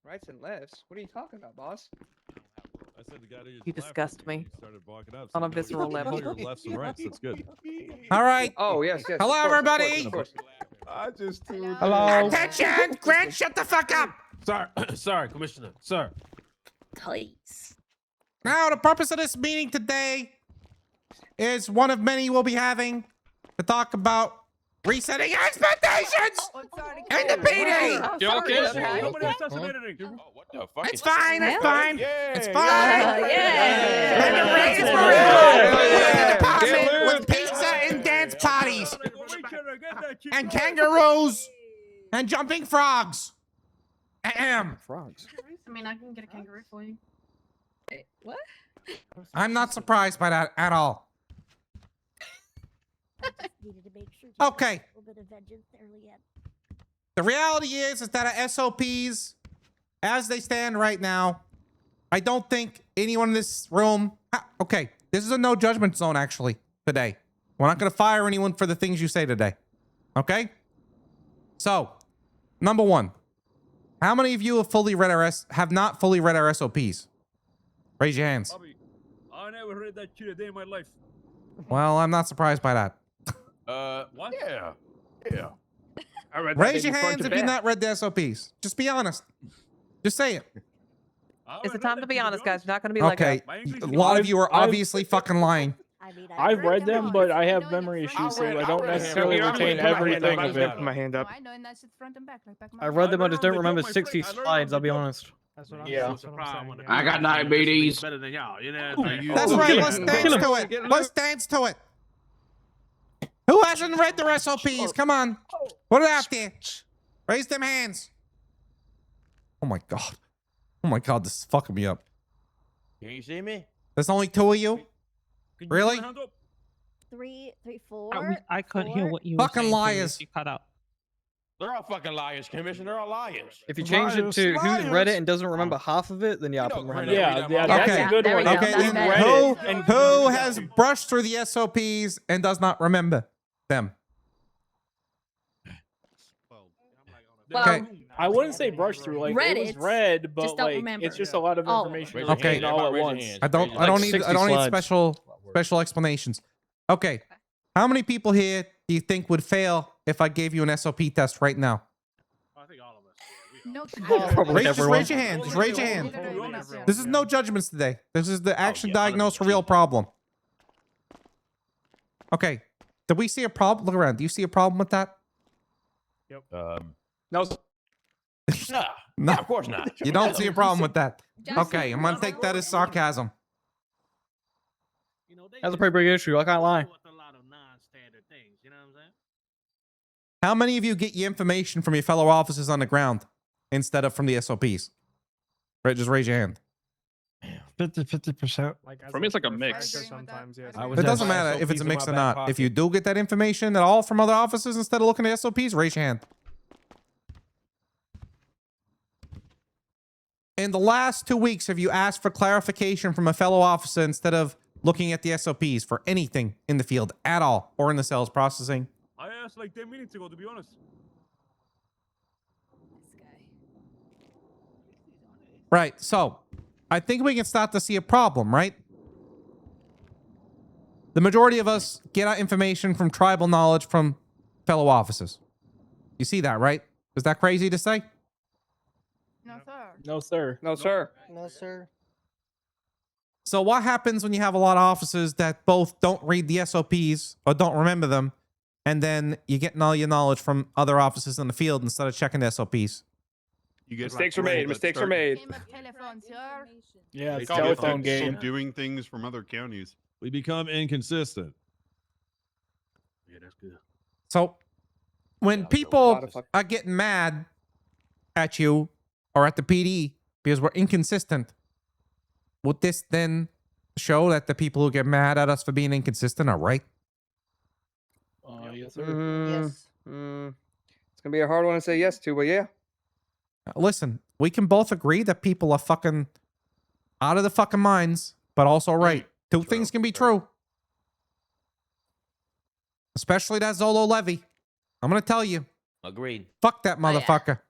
Rights and lefts? What are you talking about, boss? I said the guy who You disgust me. started walking up, On a so visceral level. Your lefts and rights. That's good. All right. Oh, yes. Hello, of course, everybody. Of course. I just threw. Hello. Attention! Grant, shut the fuck up. Sorry, Commissioner. Sir. Please. Now, the purpose of this meeting today is one of many we'll be having to talk about resetting expectations in the PD. You okay? Nobody assassinated him. What the fuck? It's fine. It's fine. Yeah. It's fine. Yeah. And the raise Yeah. morale in Yeah. the department Yeah. with pizza and dance parties and kangaroos and jumping frogs. Ahem. Frogs. I mean, I can get a kangaroo for you. Wait, what? I'm not surprised by that at all. Needed to make sure Okay. a little bit of vengeance early in. The reality is that our SOPs, as they stand right now, I don't think anyone in this room... Okay, this is a no judgment zone, actually, today. We're not going to fire anyone for the things you say today. Okay? So, number one. How many of you have not fully read our SOPs? Raise your hands. Bobby, I never read that shit a day in my life. Well, I'm not surprised by that. What? Yeah. I read that Raise your baby front hands to if you've back. not read the SOPs. Just be honest. Just say it. It's the time to be honest, guys. You're not going to be like Okay. us. A lot of you are obviously fucking lying. I mean, I've read them, but I have memory issues, so I don't necessarily retain everything of it. Put my hand up. I know, and that's just front and back, like back of my I read them, I learned just on don't the remember job, my 60 friend. I learned slides, on I'll be the job. honest. That's what Yeah. I got diabetes. Better than y'all. You know. That's right. Let's dance to it. Let's dance to it. Who hasn't read their SOPs? Come on. Put it out there. Raise them hands. Oh my God. Oh my God. This is fucking me up. Can you see me? There's only two of you? Really? 3, 4. I couldn't hear what you Fucking were saying. liars. You cut out. They're all fucking liars, Commissioner. They're all liars. If you change it to who's read it and doesn't remember half of it, then yeah, I'll put my hand up. Yeah, that's Okay. a good There we one. go. Okay, That's then better. who has brushed through the SOPs and does not remember them? Well, Okay. I wouldn't say brush through, like Read it was it, read, but just don't like remember. it's just a lot of All of information. it. Okay. all at once. I don't Like need 60 I don't need slides. special explanations. Okay. How many people here do you think would fail if I gave you an SOP test right now? I think all of us. no, Just raise your hand. Just raise your hand. This is no judgments today. This is the action diagnose a real problem. Okay. Did we see a problem? Look around. Do you see a problem with that? No. No. Of course not. You don't see a problem with that. Just- Okay, I'm gonna take that as sarcasm. That's a pretty big issue. I can't lie. How many of you get your information from your fellow officers on the ground instead of from the SOPs? Right, just raise your hand. 50%. For me, it's like a mix. Sometimes, yes. It doesn't matter if it's a mix or not. If you do get that information at all from other officers instead of looking at SOPs, raise your hand. In the last 2 weeks, have you asked for clarification from a fellow officer instead of looking at the SOPs for anything in the field at all or in the sales processing? I asked like 10 minutes ago, to be honest. Right, so I think we can start to see a problem, right? The majority of us get our information from tribal knowledge from fellow officers. You see that, right? Is that crazy to say? No, sir. No, sir. No, sir. No, sir. So what happens when you have a lot of officers that both don't read the SOPs or don't remember them, and then you're getting all your knowledge from other officers in the field instead of checking the SOPs? You get Mistakes were made. Mistakes were made. Game of telephone, sir. Yeah, it's They get telephone tips from game. doing things from other counties. We become inconsistent. Yeah, that's good. So when lot people of fuck- are getting mad at you or at the PD because we're inconsistent, would this then show that the people who get mad at us for being inconsistent are right? Yes, sir. Yes. It's gonna be a hard one to say yes to, but yeah. Listen, we can both agree that people are fucking out of the fucking minds, but also right. Two things can be true. Especially that Zolo Levy. I'm gonna tell you, Agreed. fuck that Oh, yeah. motherfucker.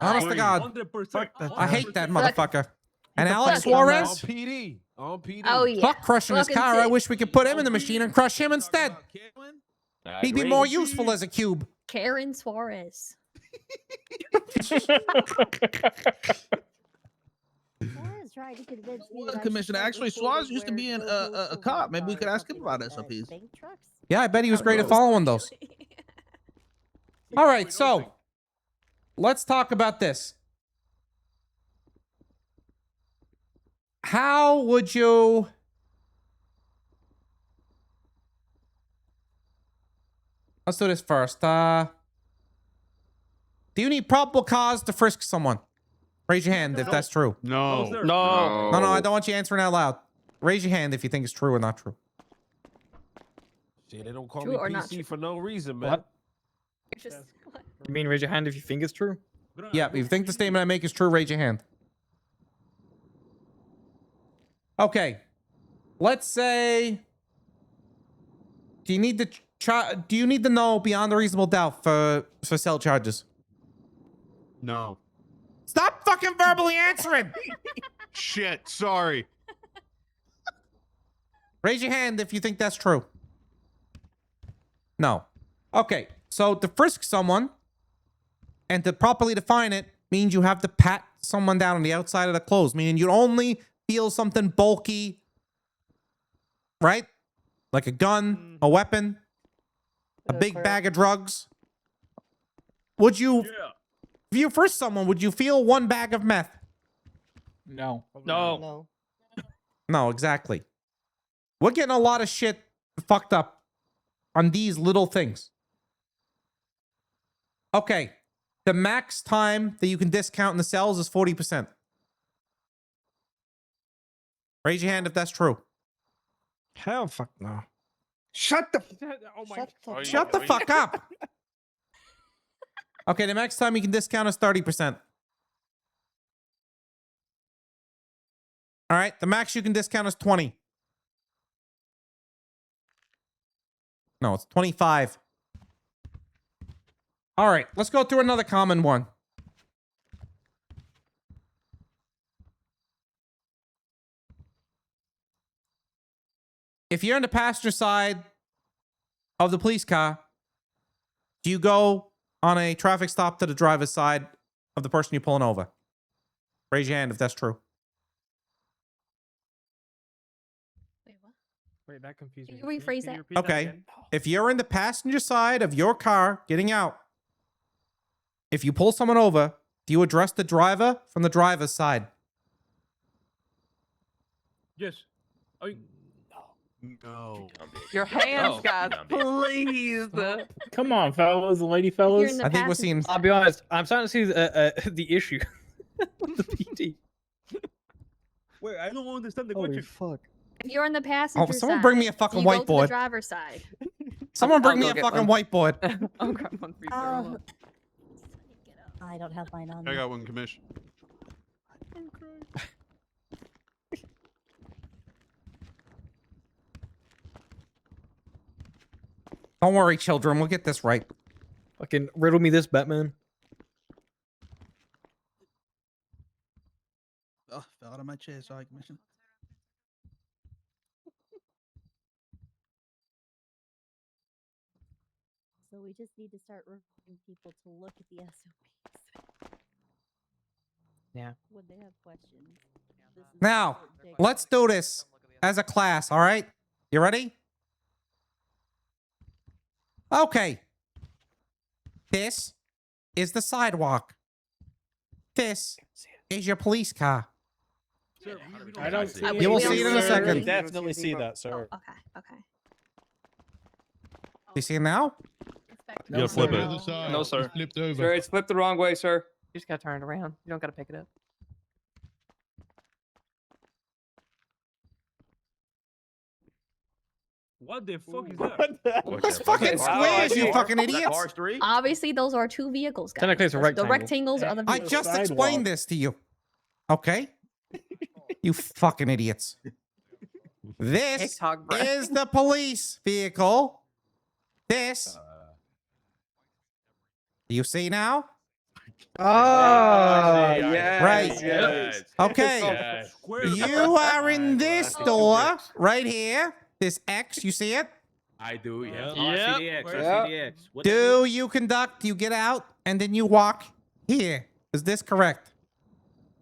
Honest to God. 100%. I hate that 100%. motherfucker. And Alex fucking On Suarez, PD. On PD. Oh yeah. fuck crushing his Fucking car. I tit. wish we could put him in the machine and crush him instead. He'd be more useful as a cube. Karen Suarez. Suarez tried to convince me Well, that I should Commissioner, start actually, recording Suarez used to where be a Go-Go cop. Maybe we Silver could ask him Car about fucking, SOPs. bank trucks. Yeah, I bet he was great at Gross. following those. All right, so let's talk about this. How would you... Let's do this first. Do you need probable cause to frisk someone? Raise your hand if that's true. No. No. No, I don't want you answering out loud. Raise your hand if you think it's true or not true. Shit, they don't call True me or not PC true? for no reason, man. What? Just, what? You mean raise your hand if you think it's true? Yeah, if you think the statement I make is true, raise your hand. Okay. Let's say... Do you need to know beyond a reasonable doubt for cell charges? No. Stop fucking verbally answering! Shit. Sorry. Raise your hand if you think that's true. No. Okay, so to frisk someone and to properly define it means you have to pat someone down on the outside of the clothes, meaning you only feel something bulky, right? Like a gun, a weapon, a big bag of drugs. Would you, Yeah. if you frisk someone, would you feel one bag of meth? No. No. No, exactly. We're getting a lot of shit fucked up on these little things. Okay. The max time that you can discount in the cells is 40%. Raise your hand if that's true. Hell fuck no. Shut the. Oh my. Shut the fuck up. Okay, the max time you can discount is 30%. All right, the max you can discount is 20. No, it's 25. All right, let's go through another common one. If you're in the passenger side of the police car, do you go on a traffic stop to the driver's side of the person you're pulling over? Raise your hand if that's true. Wait, what? Wait, that confused Can me. you rephrase that? repeat Okay. again? If you're in the passenger side of your car getting out, if you pull someone over, do you address the driver from the driver's side? Yes. Oh, No. Your hands, Oh. guys, please. Come on, fellas and lady You're fellas. in the I think we're passenger seeing... I'll be honest. I'm starting to see the issue. The PD. wait, I don't understand the Holy question. fuck. If you're on the passenger side, someone bring me a do fucking you go to the whiteboard. driver's side. Someone bring I'll me go a get fucking one. whiteboard. I'll grab one for you. Sarah. Oh, I don't have mine on. I me. got one, commission. Don't worry, children. We'll get this right. Fucking riddle me this, Batman. Oh, fell out of my chair. Sorry, Commissioner. So we just need to start reminding people to look at the SOPs. Yeah. When they have questions. This is Now, important thing. let's do this as a class, all right? You ready? Okay. This is the sidewalk. This is your police car. Sir, we don't I don't see see it. You will We don't see it in a see it. second. Definitely see that, Oh, sir. okay, okay. You see it now? Inspector. No, flip sir. it. No, sir. Flipped over. Sir, it's flipped the wrong way, sir. You just gotta turn it around. You don't gotta pick it up. What the fuck is that? That's fucking squares, you fucking idiots. Obviously, those are two vehicles, guys. Technically, it's a The rectangle. rectangles are the I vehicles. just Sidewalk. explained this to you. Okay? You fucking idiots. This TikTok breath. is the police vehicle. This. Do you see now? Oh, yes, Right. yes. Okay. Yes. Square. You are in this door right here. This X, you see it? I do, yeah. Yeah. Yep. Do you conduct, you get out, and then you walk here. Is this correct?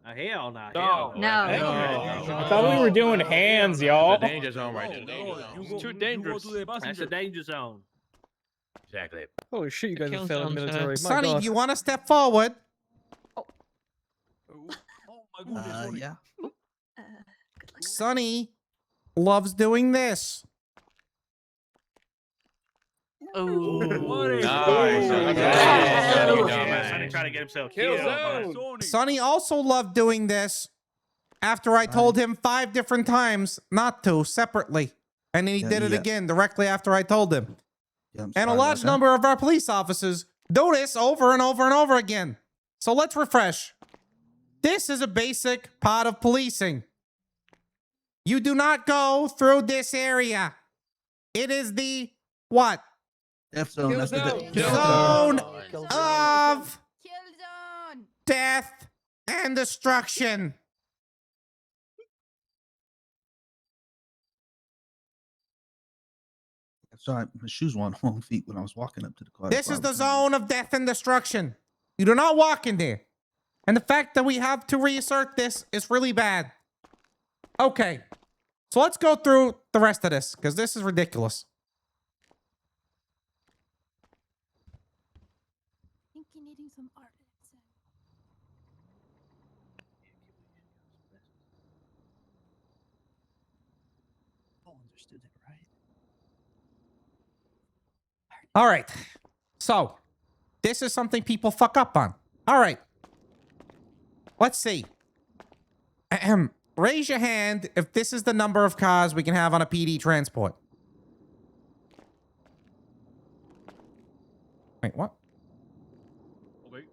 Hell no. No. I thought we were doing hands, The y'all. danger zone right there. Danger zone. You go, too you go dangerous. to the That's passenger. danger zone. Exactly. Holy shit, you guys have failed military. My Sonny, God. do you want to step forward? Oh my goodness. Sonny. Yeah. Sonny loves doing this. What is Nice. Sonny trying to get himself Kill killed. zone. Sonny also loved doing this after I told him 5 different times not to, separately. And then he did it again directly after I told him. Yeah, I'm And a sorry large about that. number of our police officers do this over and over and over again. So let's refresh. This is a basic part of policing. You do not go through this area. It is the what? F zone. That's the Zone Kill of zone. death and destruction. Sorry, my shoes were on the wrong feet when I was walking up to the car. This is the zone of death and destruction. You do not walk in there. And the fact that we have to reassert this is really bad. Okay. So let's go through the rest of this, because this is ridiculous. I think you're needing some art. Understood it, right? All right. So, this is something people fuck up on. All right. Let's see. Ahem. Raise your hand if this is the number of cars we can have on a PD transport. Wait, what? Okay.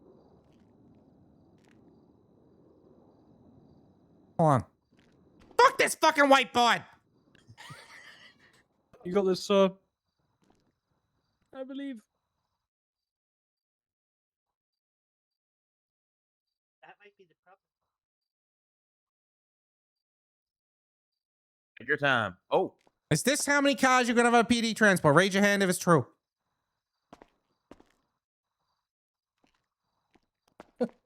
Hold on. Fuck this fucking whiteboard! You got this, I believe. That might be the problem. Take your time. Oh. Is this how many cars you're gonna have on a PD transport? Raise your hand if it's true.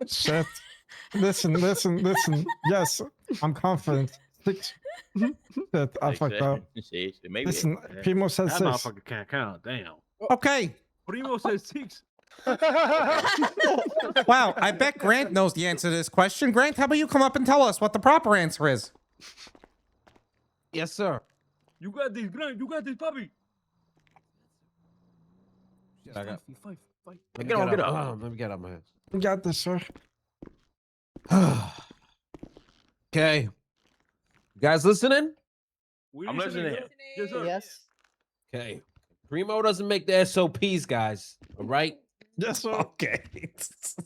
Shit. Listen. Yes, I'm confident. 6. Shit, I fucked up. Maybe. Listen, Primo said That 6. motherfucker can't count. Damn. Okay. Primo says 6. Wow, I bet Grant knows the answer to this question. Grant, how about you come up and tell us what the proper answer is? Yes, sir. You got this, Grant. You got this, puppy. I got. Five. Let Get on, get up. Let me get up my hands. We got this, sir. Okay. You guys listening? I'm listening. Yes, sir. Yes. Okay. Primo doesn't make the SOPs, guys. All right? Yes, sir. Okay.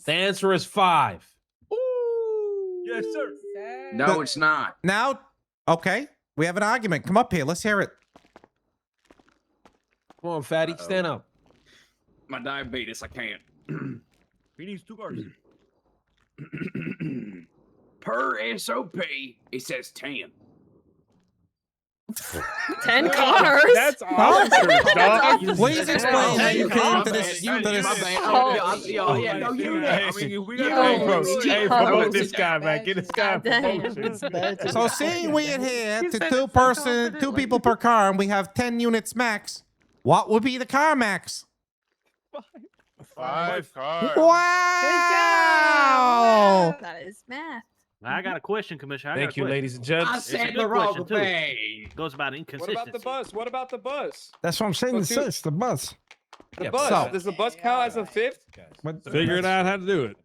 The answer is 5. Yes, sir. No, it's not. Now, okay, we have an argument. Come up here. Let's hear it. Come on, fatty. Stand up. My diabetes, I can't. He needs 2 cars. Per SOP, it says 10. 10 cars? That's officers, dog. Please explain how you came to this. My bad. I mean, we got Hey, promote this guy, man. Get this guy promotion. So, seeing we adhere to two people per car, and we have 10 units max, what would be the car max? 5 cars. Wow! That is math. I got a question, Commissioner. Thank you, ladies and gents. I It's a said good the wrong question, too. thing. Goes about What inconsistency. about the bus? What about the bus? That's what I'm saying. So The 6, the bus. The bus. so- Does the bus count as a fifth? Figure it out how to do it.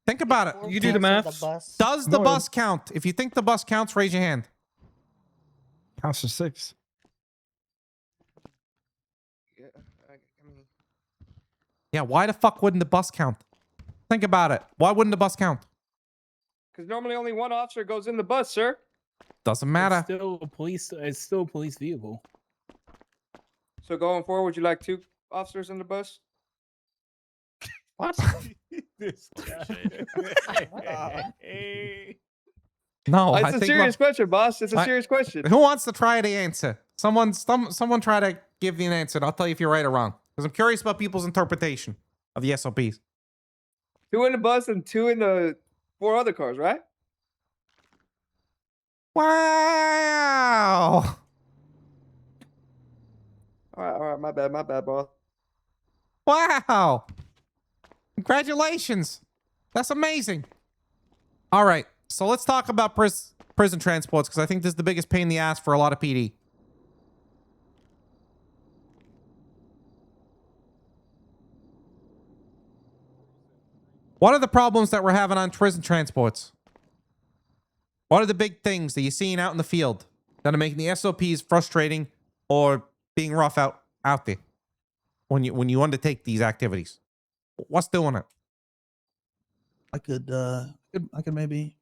Think about it. You do the math. Does the No. bus count? If you think the bus counts, raise your hand. Counts to 6. Yeah, why the fuck wouldn't the bus count? Think about it. Why wouldn't the bus count? Because normally only one officer goes in the bus, sir. Doesn't matter. It's still a police. It's still a police vehicle. So going forward, would you like 2 officers in the bus? What? This No, I It's a think serious question, boss. It's a I- serious question. who wants to try the answer? Someone try to give me an answer, and I'll tell you if you're right or wrong. Because I'm curious about people's interpretation of the SOPs. 2 in the bus and 2 in the 4 other cars, right? Wow. All right, my bad, boss. Wow. Congratulations. That's amazing. All right. So let's talk about prison transports, because I think this is the biggest pain in the ass for a lot of PD. What are the problems that we're having on prison transports? What are the big things that you're seeing out in the field that are making the SOPs frustrating or being rough out there when you undertake these activities? What's doing it? I could maybe.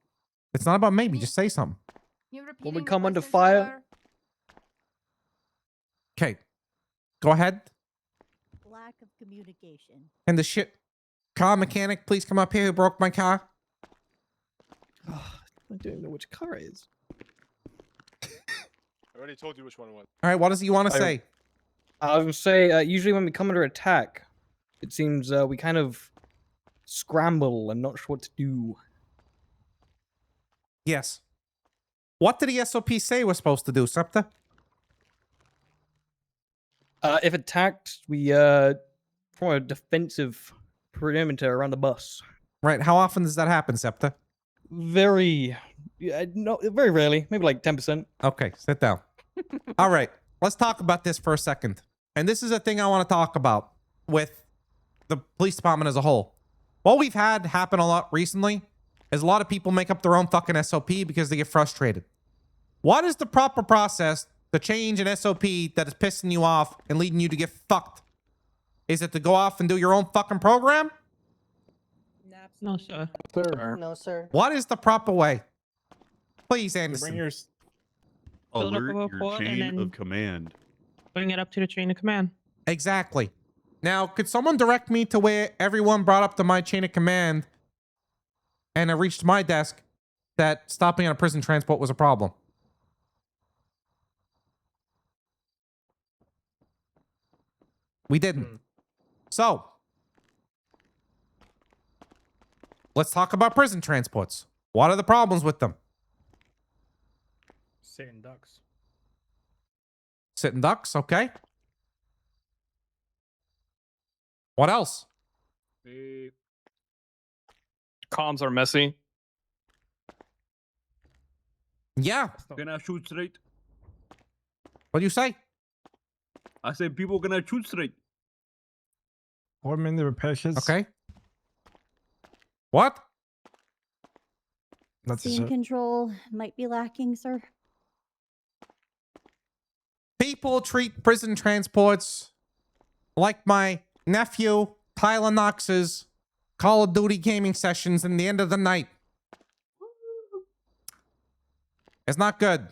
It's not about maybe. Just say something. When we come under fire, Okay. Go ahead. Lack of communication. And the car mechanic, please come up here who broke my car. I don't even know which car it is. I already told you which one it was. All right. What does he want to say? I was gonna say, usually when we come under attack, it seems we kind of scramble and not sure what to do. Yes. What did the SOP say we're supposed to do, Septa? If attacked, we form a defensive perimeter around the bus. Right. How often does that happen, Septa? Very rarely, maybe like 10%. Okay. Sit down. All right. Let's talk about this for a second. And this is a thing I want to talk about with the police department as a whole. What we've had happen a lot recently is a lot of people make up their own fucking SOP because they get frustrated. What is the proper process to change an SOP that is pissing you off and leading you to get fucked? Is it to go off and do your own fucking program? No, sir. No, sir. What is the proper way? Please, Anderson. Bring your Alert up a your report and chain then- of command. Bring it up to the chain of command. Exactly. Now, could someone direct me to where everyone brought up to my chain of command and it reached my desk that stopping on a prison transport was a problem? We didn't. So, let's talk about prison transports. What are the problems with them? Sitting ducks. Sitting ducks, okay. What else? Comms are messy. Yeah. Gonna shoot straight. What do you say? I said people gonna shoot straight. Or many repair kits. Okay. What? That's Scene control might be lacking, sir. People treat prison transports like my nephew Tyler Knox's Call of Duty gaming sessions in the end of the night. It's not good.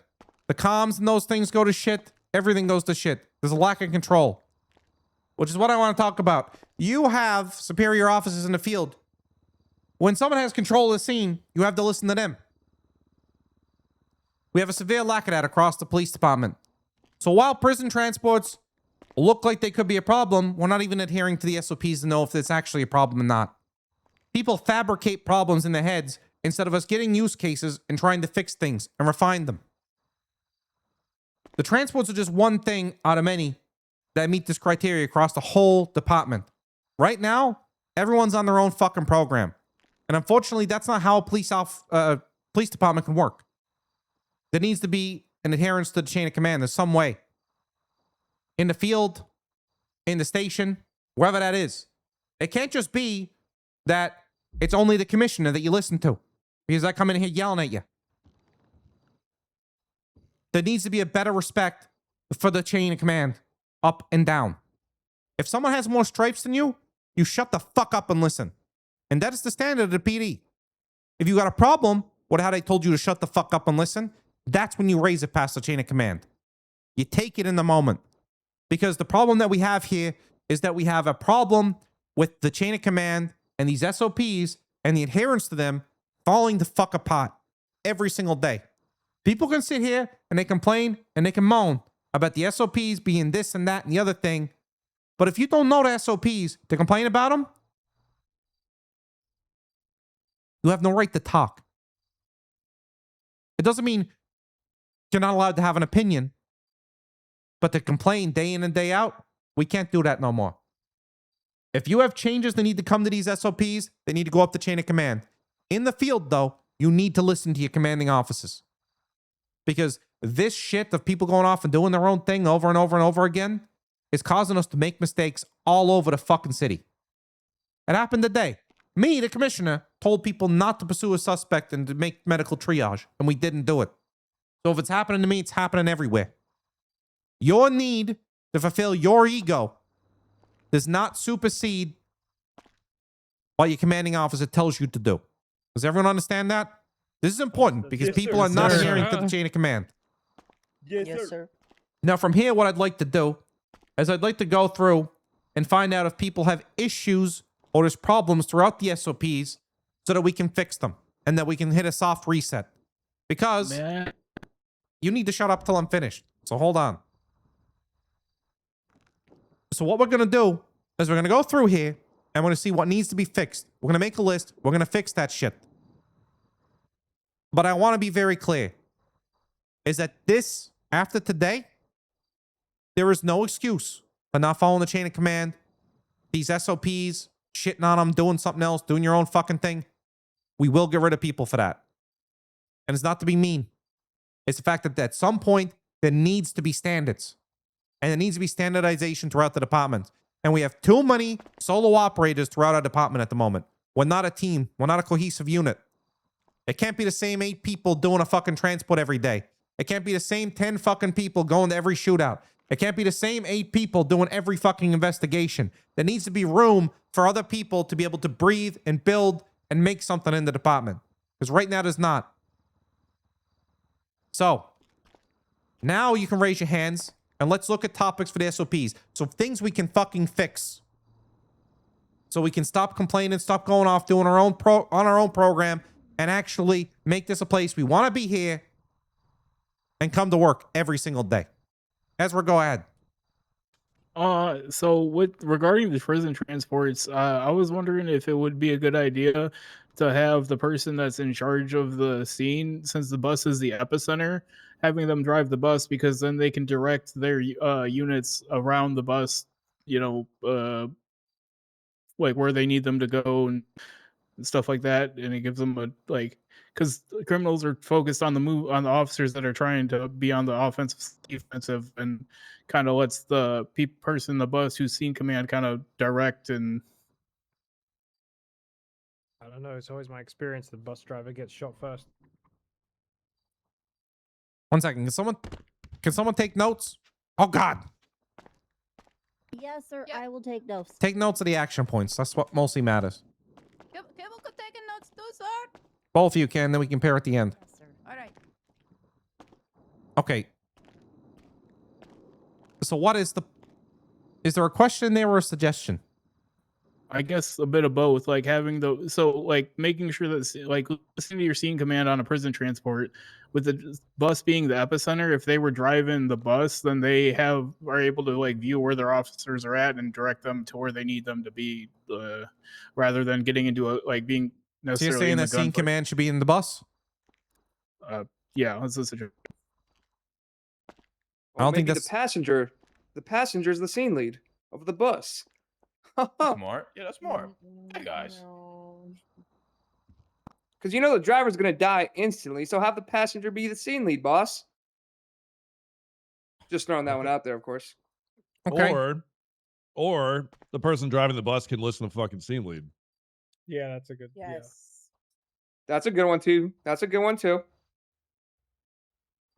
The comms and those things go to shit. Everything goes to shit. There's a lack of control, which is what I want to talk about. You have superior officers in the field. When someone has control of the scene, you have to listen to them. We have a severe lack of that across the police department. So while prison transports look like they could be a problem, we're not even adhering to the SOPs to know if it's actually a problem or not. People fabricate problems in their heads instead of us getting use cases and trying to fix things and refine them. The transports are just one thing out of many that meet this criteria across the whole department. Right now, everyone's on their own fucking program. And unfortunately, that's not how a police department can work. There needs to be an adherence to the chain of command in some way. In the field, in the station, wherever that is. It can't just be that it's only the commissioner that you listen to because I come in here yelling at you. There needs to be a better respect for the chain of command, up and down. If someone has more stripes than you, you shut the fuck up and listen. And that is the standard of the PD. If you got a problem with how they told you to shut the fuck up and listen, that's when you raise it past the chain of command. You take it in the moment. Because the problem that we have here is that we have a problem with the chain of command and these SOPs and the adherence to them falling the fuck apart every single day. People can sit here and they complain and they can moan about the SOPs being this and that and the other thing. But if you don't know the SOPs to complain about them, you have no right to talk. It doesn't mean you're not allowed to have an opinion, but to complain day in and day out, we can't do that no more. If you have changes that need to come to these SOPs, they need to go up the chain of command. In the field, though, you need to listen to your commanding officers. Because this shit of people going off and doing their own thing over and over and over again is causing us to make mistakes all over the fucking city. It happened today. Me, the commissioner, told people not to pursue a suspect and to make medical triage, and we didn't do it. So if it's happening to me, it's happening everywhere. Your need to fulfill your ego does not supersede what your commanding officer tells you to do. Does everyone understand that? This is important because Yes, people sir. are not Sir. adhering to the chain of command. Yes, sir. Now, from here, what I'd like to do is I'd like to go through and find out if people have issues or there's problems throughout the SOPs so that we can fix them and that we can hit a soft reset. Because you need to shut up till I'm finished. So hold on. So what we're going to do is we're going to go through here and we're going to see what needs to be fixed. We're going to make a list. We're going to fix that shit. But I want to be very clear. Is that this, after today, there is no excuse for not following the chain of command. These SOPs, shitting on them, doing something else, doing your own fucking thing. We will get rid of people for that. And it's not to be mean. It's the fact that at some point, there needs to be standards. And there needs to be standardization throughout the department. And we have too many solo operators throughout our department at the moment. We're not a team. We're not a cohesive unit. It can't be the same 8 people doing a fucking transport every day. It can't be the same 10 fucking people going to every shootout. It can't be the same 8 people doing every fucking investigation. There needs to be room for other people to be able to breathe and build and make something in the department. Because right now there's not. So, now you can raise your hands and let's look at topics for the SOPs. So things we can fucking fix. So we can stop complaining, stop going off doing our own on our own program and actually make this a place we want to be here and come to work every single day. Ezra, go ahead. So regarding the prison transports, I was wondering if it would be a good idea to have the person that's in charge of the scene, since the bus is the epicenter, having them drive the bus, because then they can direct their units around the bus, you know, like where they need them to go and stuff like that, and it gives them a because criminals are focused on the officers that are trying to be on the offensive, defensive, and kind of lets the person in the bus who's scene command kind of direct. And I don't know. It's always my experience the bus driver gets shot first. 1 second. Can someone take notes? Oh God. Yes, sir. I will take notes. Take notes of the action points. That's what mostly matters. Can we take notes too, sir? Both of you can, then we can pair at the end. Yes, sir. All right. Okay. So what is there a question there or a suggestion? I guess a bit of both, like having making sure that listening to your scene command on a prison transport, with the bus being the epicenter. If they were driving the bus, then they are able to view where their officers are at and direct them to where they need them to be, rather than getting into being necessarily. So you're saying that scene command should be in the bus? Yeah, that's a suggestion. I don't think that's the passenger is the scene lead of the bus. Smart. Yeah, that's smart. Hey guys. Because the driver's gonna die instantly, so have the passenger be the scene lead, boss. Just throwing that one out there, of course. Okay. Or the person driving the bus can listen to fucking scene lead. Yeah, that's a good. Yes. That's a good one too.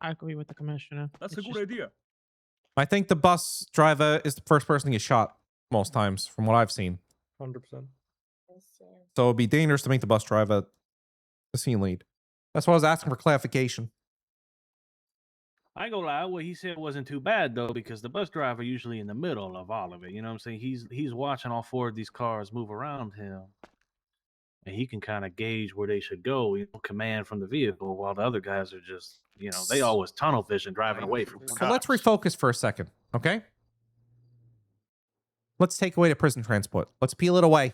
I agree with the commissioner. That's a good idea. I think the bus driver is the first person to get shot most times, from what I've seen. 100%. So it'd be dangerous to make the bus driver the scene lead. That's why I was asking for clarification. I ain't gonna lie. What he said wasn't too bad though, because the bus driver usually in the middle of all of it. You know what I'm saying? He's watching all 4 of these cars move around him, and he can kind of gauge where they should go. Command from the vehicle, while the other guys are just, they always tunnel vision driving away from. So let's refocus for a second, okay? Let's take away the prison transport. Let's peel it away.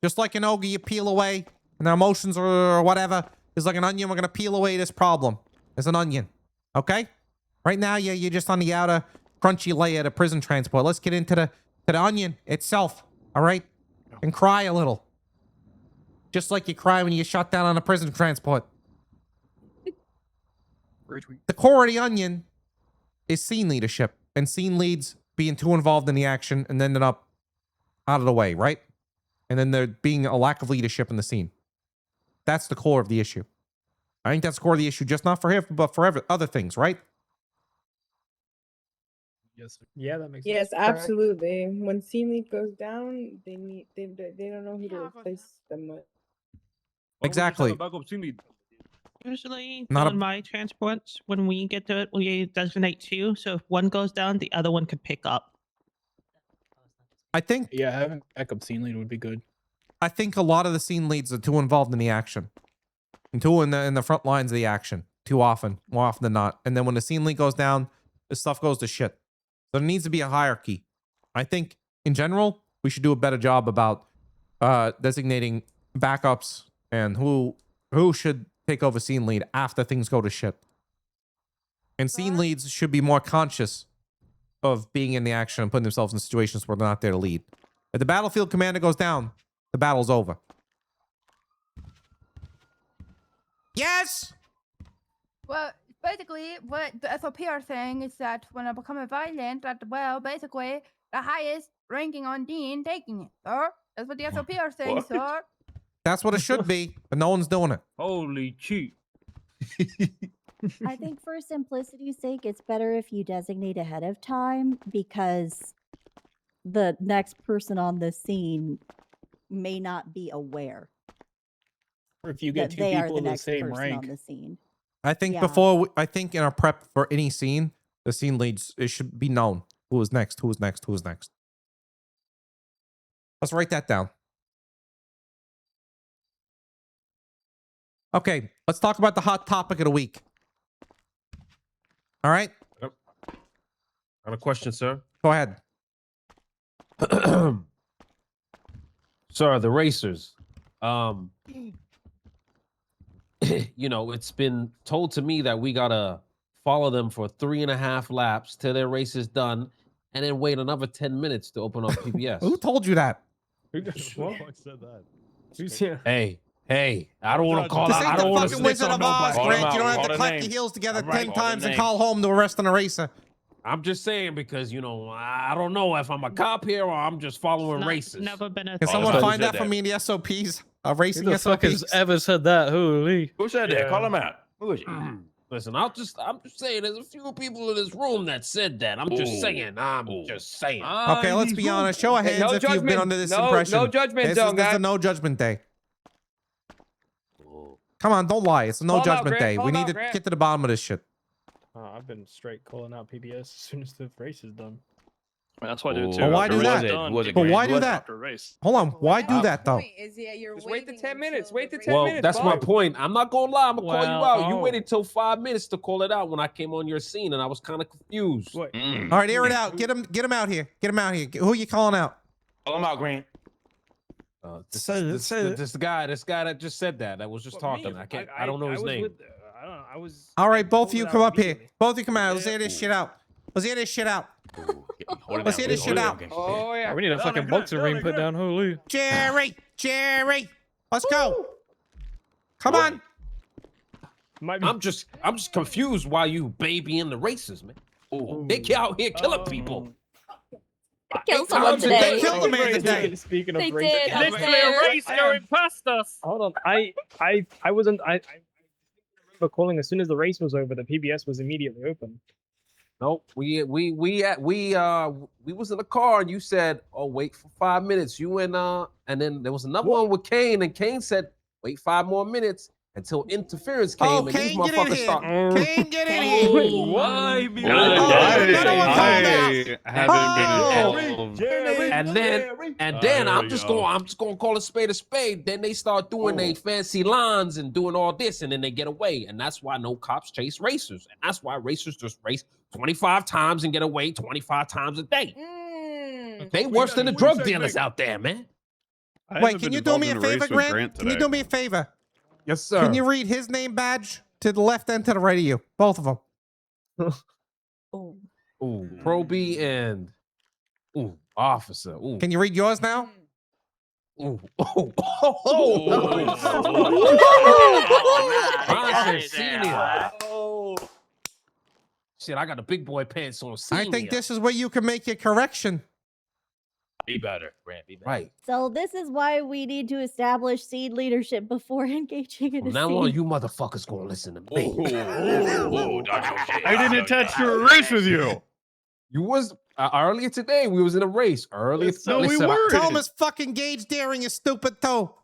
Just like an ogre, you peel away, and our emotions or whatever is like an onion. We're gonna peel away this problem. It's an onion, okay? Right now, yeah, you're just on the outer crunchy layer of the prison transport. Let's get into the onion itself, all right? And cry a little, just like you cry when you shut down on a prison transport. The core of the onion is scene leadership, and scene leads being too involved in the action and ending up out of the way, right? And then there being a lack of leadership in the scene. That's the core of the issue. I think that's the core of the issue, just not for him, but for other things, right? Yes. Yeah, that makes Yes, sense. absolutely. When scene lead goes down, they don't know who to replace them with. Exactly. Usually Not on a- my transports, when we get to it, we designate 2. So if one goes down, the other one could pick up. I think Yeah, having backup scene lead would be good. I think a lot of the scene leads are too involved in the action. And too in the front lines of the action. Too often. More often than not. And then when the scene lead goes down, this stuff goes to shit. So there needs to be a hierarchy. I think, in general, we should do a better job about designating backups and who should take over scene lead after things go to shit. And scene leads should be more conscious of being in the action and putting themselves in situations where they're not there to lead. If the battlefield commander goes down, the battle's over. Yes! Well, basically, what the SOP are saying is that when I become violent, that, well, basically, the highest ranking on Dean taking it, sir. That's what the SOP are saying, What? sir. That's what it should be, but no one's doing it. Holy cheat. I think for simplicity's sake, it's better if you designate ahead of time because the next person on the scene may not be aware Or if you get that 2 they are people the of the next same person rank. on the scene. I think Yeah. I think in our prep for any scene, the scene leads, it should be known who is next, who is next, who is next. Let's write that down. Okay, let's talk about the hot topic of the week. All right, I have a question, sir. go ahead. Sir, the racers. It's been told to me that we gotta follow them for 3.5 laps till their race is done, and then wait another 10 minutes to open up PBS. Who told you that? What? said that? Who's here? Hey, I don't want to call This out. I ain't don't the want to fucking snitch Wizard on of Oz, nobody. Grant. You don't have Call to the clap names. your heels together All right, 10 call the times and names. call home to arrest on a racer. I'm just saying because I don't know if I'm a cop here or I'm just following races. Never been a Can thing. someone who find said that for that? me in the SOPs? Who Racing the fuck has SOPs? ever said that? Holy. Who said that? Call him out. Who is it? Listen, I'm just saying there's a few people in this room that said that. I'm just Ooh. saying. I'm Ooh. just saying. Okay, let's be honest. Show of Hey, hands no if you've been judgment. under this No- impression. no judgment This zone, is a guy. no judgment day. Come on, don't lie. It's a no Call 'em out, judgment Grant. day. Call We 'em need out, to Grant. get to the bottom of this shit. I've been straight calling out PBS as soon as the race is done. That's why I do it too. Well, why After do race that? is done, Was it people But why do do it that? after race. Hold on. Why do that though? Is that you're Just wait the waiting 10 minutes. until Wait the the 10 Well, minutes. that's my boss. point. I'm not gonna lie. I'm gonna call you Well, out. You oh. waited till 5 minutes to call it out when I came on your scene, and I was kind of confused. What? Mm. All right, air it out. Get him out here. Get him out here. Who are you calling out? Call him out, Grant. This guy that just said that was just What, me? talking. I don't know his was name. I don't know. I was. All right, both of told you it come out up here. immediately. Both of you come out. Let's hear this shit out. Let's hear this shit out. Let's hear this shit out. Oh, yeah. We need a fucking boxing ring put down. Holy. Jerry, let's go. Come on. Might be. I'm just confused why you babying the races, man. They out here killing people. Killed someone someone today. today. Kill the man today. Speaking They of race, did. I- Literally a race going past us. Hold on. I wasn't. I remember calling as soon as the race was over. The PBS was immediately open. No, we was in the car and you said, "Oh, wait for 5 minutes." You and then there was another one with Kane, and Kane said, "Wait 5 more minutes." until interference came Oh, and these Kane, get in motherfuckers here. start. Kane, get in here. Why? And then I'm just gonna call a spade a spade. Then they start doing they fancy lines and doing all this, and then they get away. And that's why no cops chase racers. And that's why racers just race 25 times and get away 25 times a day. They worse than the drug dealers out there, man. Wait, can you do me a favor, Grant? Can you do me a favor? Yes, sir. Can you read his name badge to the left and to the right of you? Both of them. Ooh, Pro B and officer. Ooh. Can you read yours now? Ooh. Shit, I got the big boy pants on. I think this is where you can make your correction. Be better, Grant. Be better. Right. So this is why we need to establish seed leadership before engaging in From a now scene. on, you motherfuckers gonna listen to me. I didn't attach to a race with you. You was earlier today. We was in a race earlier. No, we Listen, weren't. Tell him it's fucking Gage daring, you stupid toe.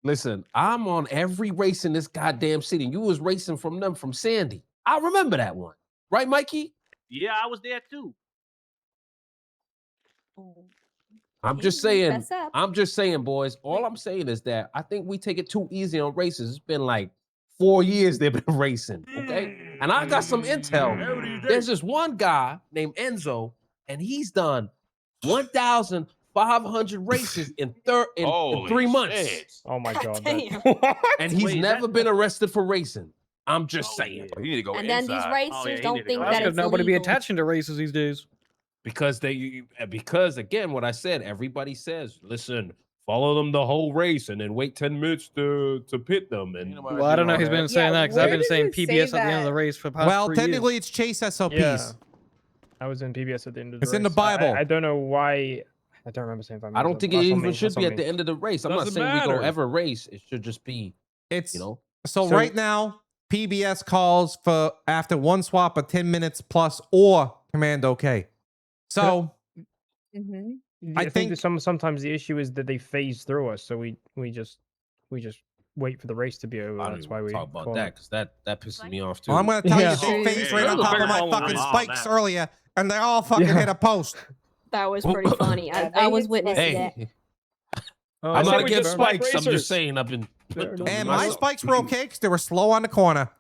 Listen, I'm on every race in this goddamn city. You was racing from them from Sandy. I remember that one, right, Mikey? Yeah, I was there too. I'm just saying. Mess up. I'm just saying, boys. All I'm saying is that I think we take it too easy on races. It's been like 4 years they've been racing, okay? And I got some intel. There's this one guy named Enzo, and he's done 1,500 races in 3 months. Oh my god. And he's never been arrested for racing. I'm just saying. You need to go And then these racers don't think That's that because it's nobody be illegal. attaching to races these days. Because again, what I said, everybody says, listen, follow them the whole race and then wait 10 minutes to pit them. And Well, I don't know. He's been saying that because I've been saying PBS at the end of the race for the past Well, 3 technically, years. it's chase SOPs. Yeah. I was in PBS at the end of the It's race. in the Bible. I don't know why. I don't remember saying 5 minutes. I don't think it even should be at the end of the race. I'm not Doesn't saying we matter. go ever race. It should just be, It's you know. so right now, PBS calls for after one swap of 10 minutes plus or command OK. So I think that sometimes the issue is that they phase through us, so we just wait for the race to be over. I don't That's even why we talk about call that it. because that pisses me off too. well, I'm going to tell Yeah. you, they phased right Hey, on that's a top of bigger my problem fucking than all spikes that. earlier, and they all fucking hit a post. That was pretty funny. I was witness to that. Hey, Oh, I'm I not said we against just like spikes. I'm racers. just saying I've been. And my spikes were okay because they were slow on the corner.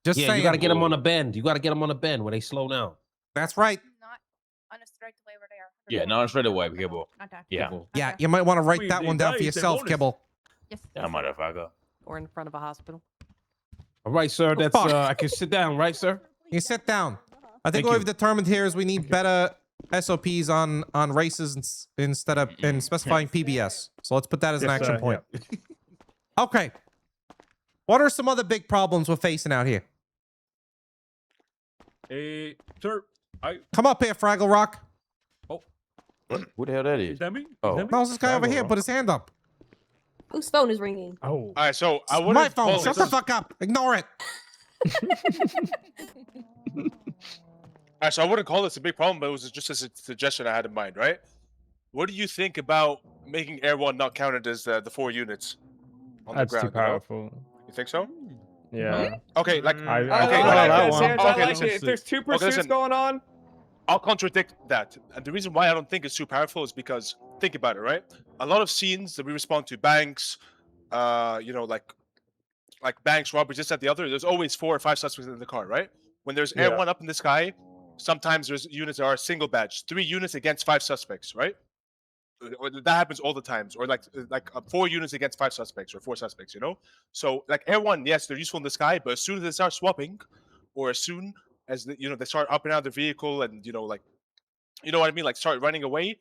Just Yeah, saying. you got to get them on a bend. You got to get them on a bend where they slow down. That's right. Not on a straight away where they are. Yeah, not straight away, Gibble. Yeah. Yeah, you might want to write Wait, that they one down died, for they yourself, bonus. Kibble. Yes. Yeah, motherfucker. Or in front of a hospital. All right, sir. That's fuck. I can sit down, right, sir? You sit down. I think Thank what you. we've determined here is we need better SOPs on races instead of specifying PBS. So let's put that as an Yes, action sir, point. Okay. What are some other big problems we're facing out here? Sir, Come up here, Fraggle Rock. Who the hell that is? is that me? Oh. Is that me? No, it's this guy over Fraggle here. Rock. Put his hand up. Whose phone is ringing? Oh. All right, so I It's would my phone. Shut the fuck up. Ignore it. All right, so I wouldn't call this a big problem, but it was just a suggestion I had in mind, right? What do you think about making Air 1 not counted as the 4 units on That's the ground? too powerful. You think so? Yeah. Okay, like I okay, like like- that one. I Okay, like listen. it. If there's two Okay, pursuits listen. going on, I'll contradict that. And the reason why I don't think it's too powerful is because think about it, right? A lot of scenes that we respond to, banks, like banks, robberies, this, that, the other, there's always 4 or 5 suspects in the car, right? When there's Air Yeah. 1 up in the sky, sometimes there's units that are single badge, 3 units against 5 suspects, right? Or that happens all the times, or like 4 units against 5 suspects or 4 suspects, you know. So like Air 1, yes, they're useful in the sky, but as soon as they start swapping, or as soon as they start up and out of the vehicle, and you know what I mean, like start running away,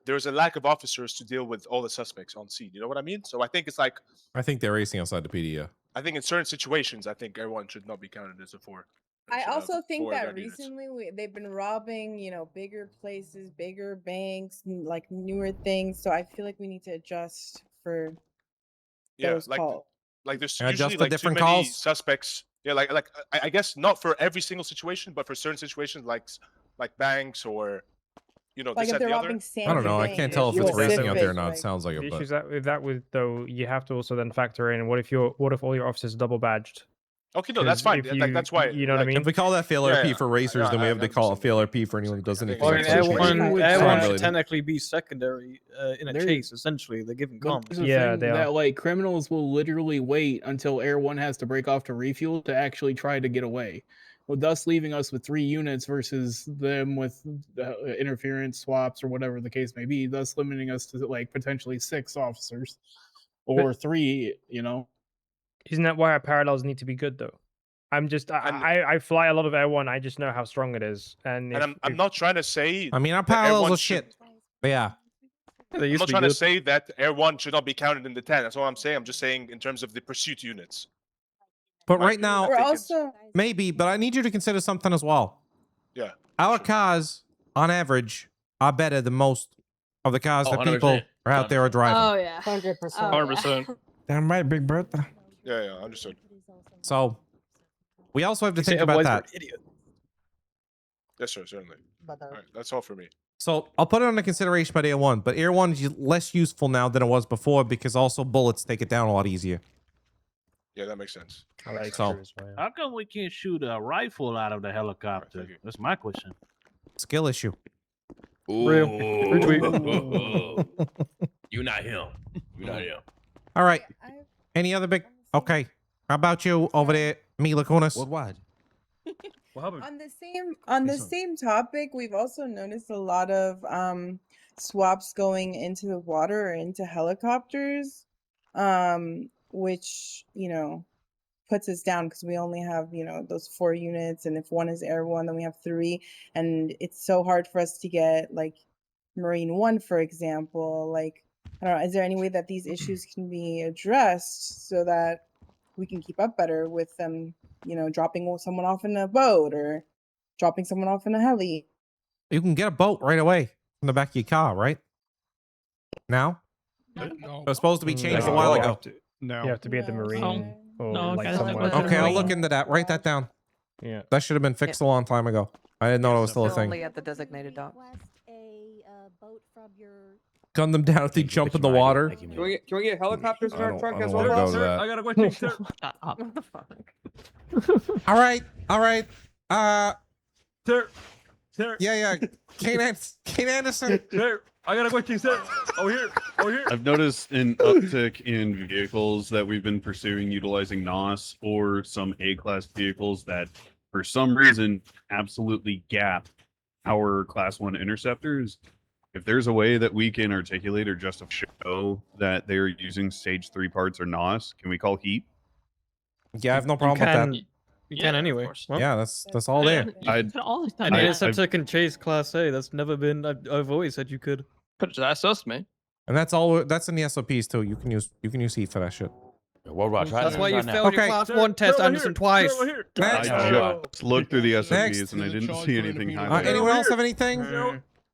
there's a lack of officers to deal with all the suspects on scene. You know what I mean? So I think it's like I think they're racing outside the PDA. I think in certain situations, I think Air 1 should not be counted as a 4. I Should have also think 4 that gun units. recently they've been robbing, bigger places, bigger banks, like newer things. So I feel like we need to adjust for those calls. Like there's And adjust usually for like too different many calls? suspects. Yeah, I guess not for every single situation, but for certain situations like banks or you know, Like this if and they're the other. robbing Sandy I don't know. I Bank, can't it's tell if real it's racing out there or specific, not. It like- sounds like The it, issues but with that though, you have to also then factor in what if all your officers are double badged? Okay, no, that's fine. That's why. You know what I like, mean? if we call that fail Yeah, RP yeah, for racers, then we have to call it fail RP for anyone who does anything. Well, I mean, else. Air1 should Really. technically be secondary in a There- chase. Essentially, they're giving But comms. there's a Yeah, thing they are. that like criminals will literally wait until Air 1 has to break off to refuel to actually try to get away. Well, thus leaving us with 3 units versus them with interference swaps or whatever the case may be, thus limiting us to like potentially 6 officers or 3, you know. Isn't that why our parallels need to be good though? I fly a lot of Air 1. I just know how strong it is, and I'm not trying to say. I mean, our that Air parallels 1 are should- shit. But yeah. They I'm used not to be trying to good. say that Air 1 should not be counted in the 10. That's all I'm saying. I'm just saying in terms of the pursuit units. But right now, We're also maybe. But I need you to consider something as well. Yeah. Our cars, on average, are better than most of the cars that people 100%. are out there are driving. Oh yeah. 100%. 100%. Damn right, Big Bertha. Yeah, understood. So we also have to You say think about otherwise we're that. idiots. Yes, sir, certainly. All right, that's all for me. So I'll put it under consideration by Air 1, but Air 1 is less useful now than it was before because also bullets take it down a lot easier. Yeah, that makes sense. So How come we can't shoot a rifle out of the helicopter? That's my question. skill issue. Real. You're not him. You're not him. All right. Any other big? Okay. How about you over there, Mila Kunis? Worldwide. on the same topic. We've also noticed a lot of swaps going into the water or into helicopters, which puts us down because we only have those 4 units, and if one is Air 1, then we have 3, and it's so hard for us to get like Marine 1, for example. Like, I don't know, is there any way that these issues can be addressed so that we can keep up better with them, dropping someone off in a boat or dropping someone off in a heli? You can get a boat right away from the back of your car, right? Now? It was supposed to be changed a while ago. No, you have to be at the Marine. Or No, like guys, somewhere. Okay, I'll look into that. Write that down. Yeah. That should have been fixed a long time ago. I didn't know it was still a thing. Only at the designated dock. Gun them down if they jump in the water. Can we get helicopters in I our don't- trunk I as don't well? wanna go to that. I got a question, sir. Shut up. What the fuck? All right. Sir. Yeah. Kane Anderson. Sir, I got a question, sir. Over here. I've noticed an uptick in vehicles that we've been pursuing utilizing NOS or some A-class vehicles that, for some reason, absolutely gap our Class 1 interceptors. If there's a way that we can articulate or just show that they're using Stage 3 parts or NOS, can we call heat? Yeah, I have no problem with that. You can anyway. Well, Yeah, that's all there. All the time. an interceptor can chase Class A. That's never been. I've always said you could. That's us, man. And that's all. That's in the SOPs too. You can use heat for that shit. Worldwide. That's why you failed your Class 1 test, Anderson, twice. Next. I just looked through the SOPs Next. and I didn't see anything highlighted. Anyone else have anything?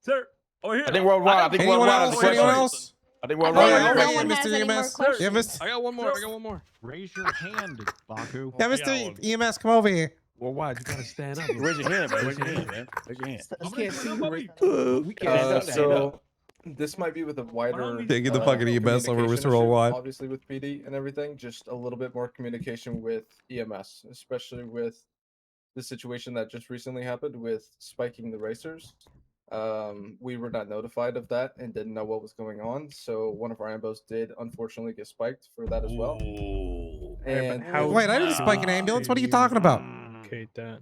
Sir, over here. I think worldwide. Anyone else? Anyone else? I think Oh, worldwide. yeah, Everyone yeah, has Mr. any more EMS. questions? Yeah, Mr. I got one more. Raise your hand, Baku. Yeah, Mr. EMS, come over here. Worldwide, you gotta stand up. Raise your hand, man. Raise your hand, man. Raise your hand. We can't so this might be with a wider Taking the fucking EMS over communication Mr. issue, Worldwide. obviously with PD and everything, just a little bit more communication with EMS, especially with the situation that just recently happened with spiking the racers. We were not notified of that and didn't know what was going on, so one of our ambos did unfortunately get spiked for that as well. And Wait, I didn't spike an ambulance. What are you talking about? Okay, that.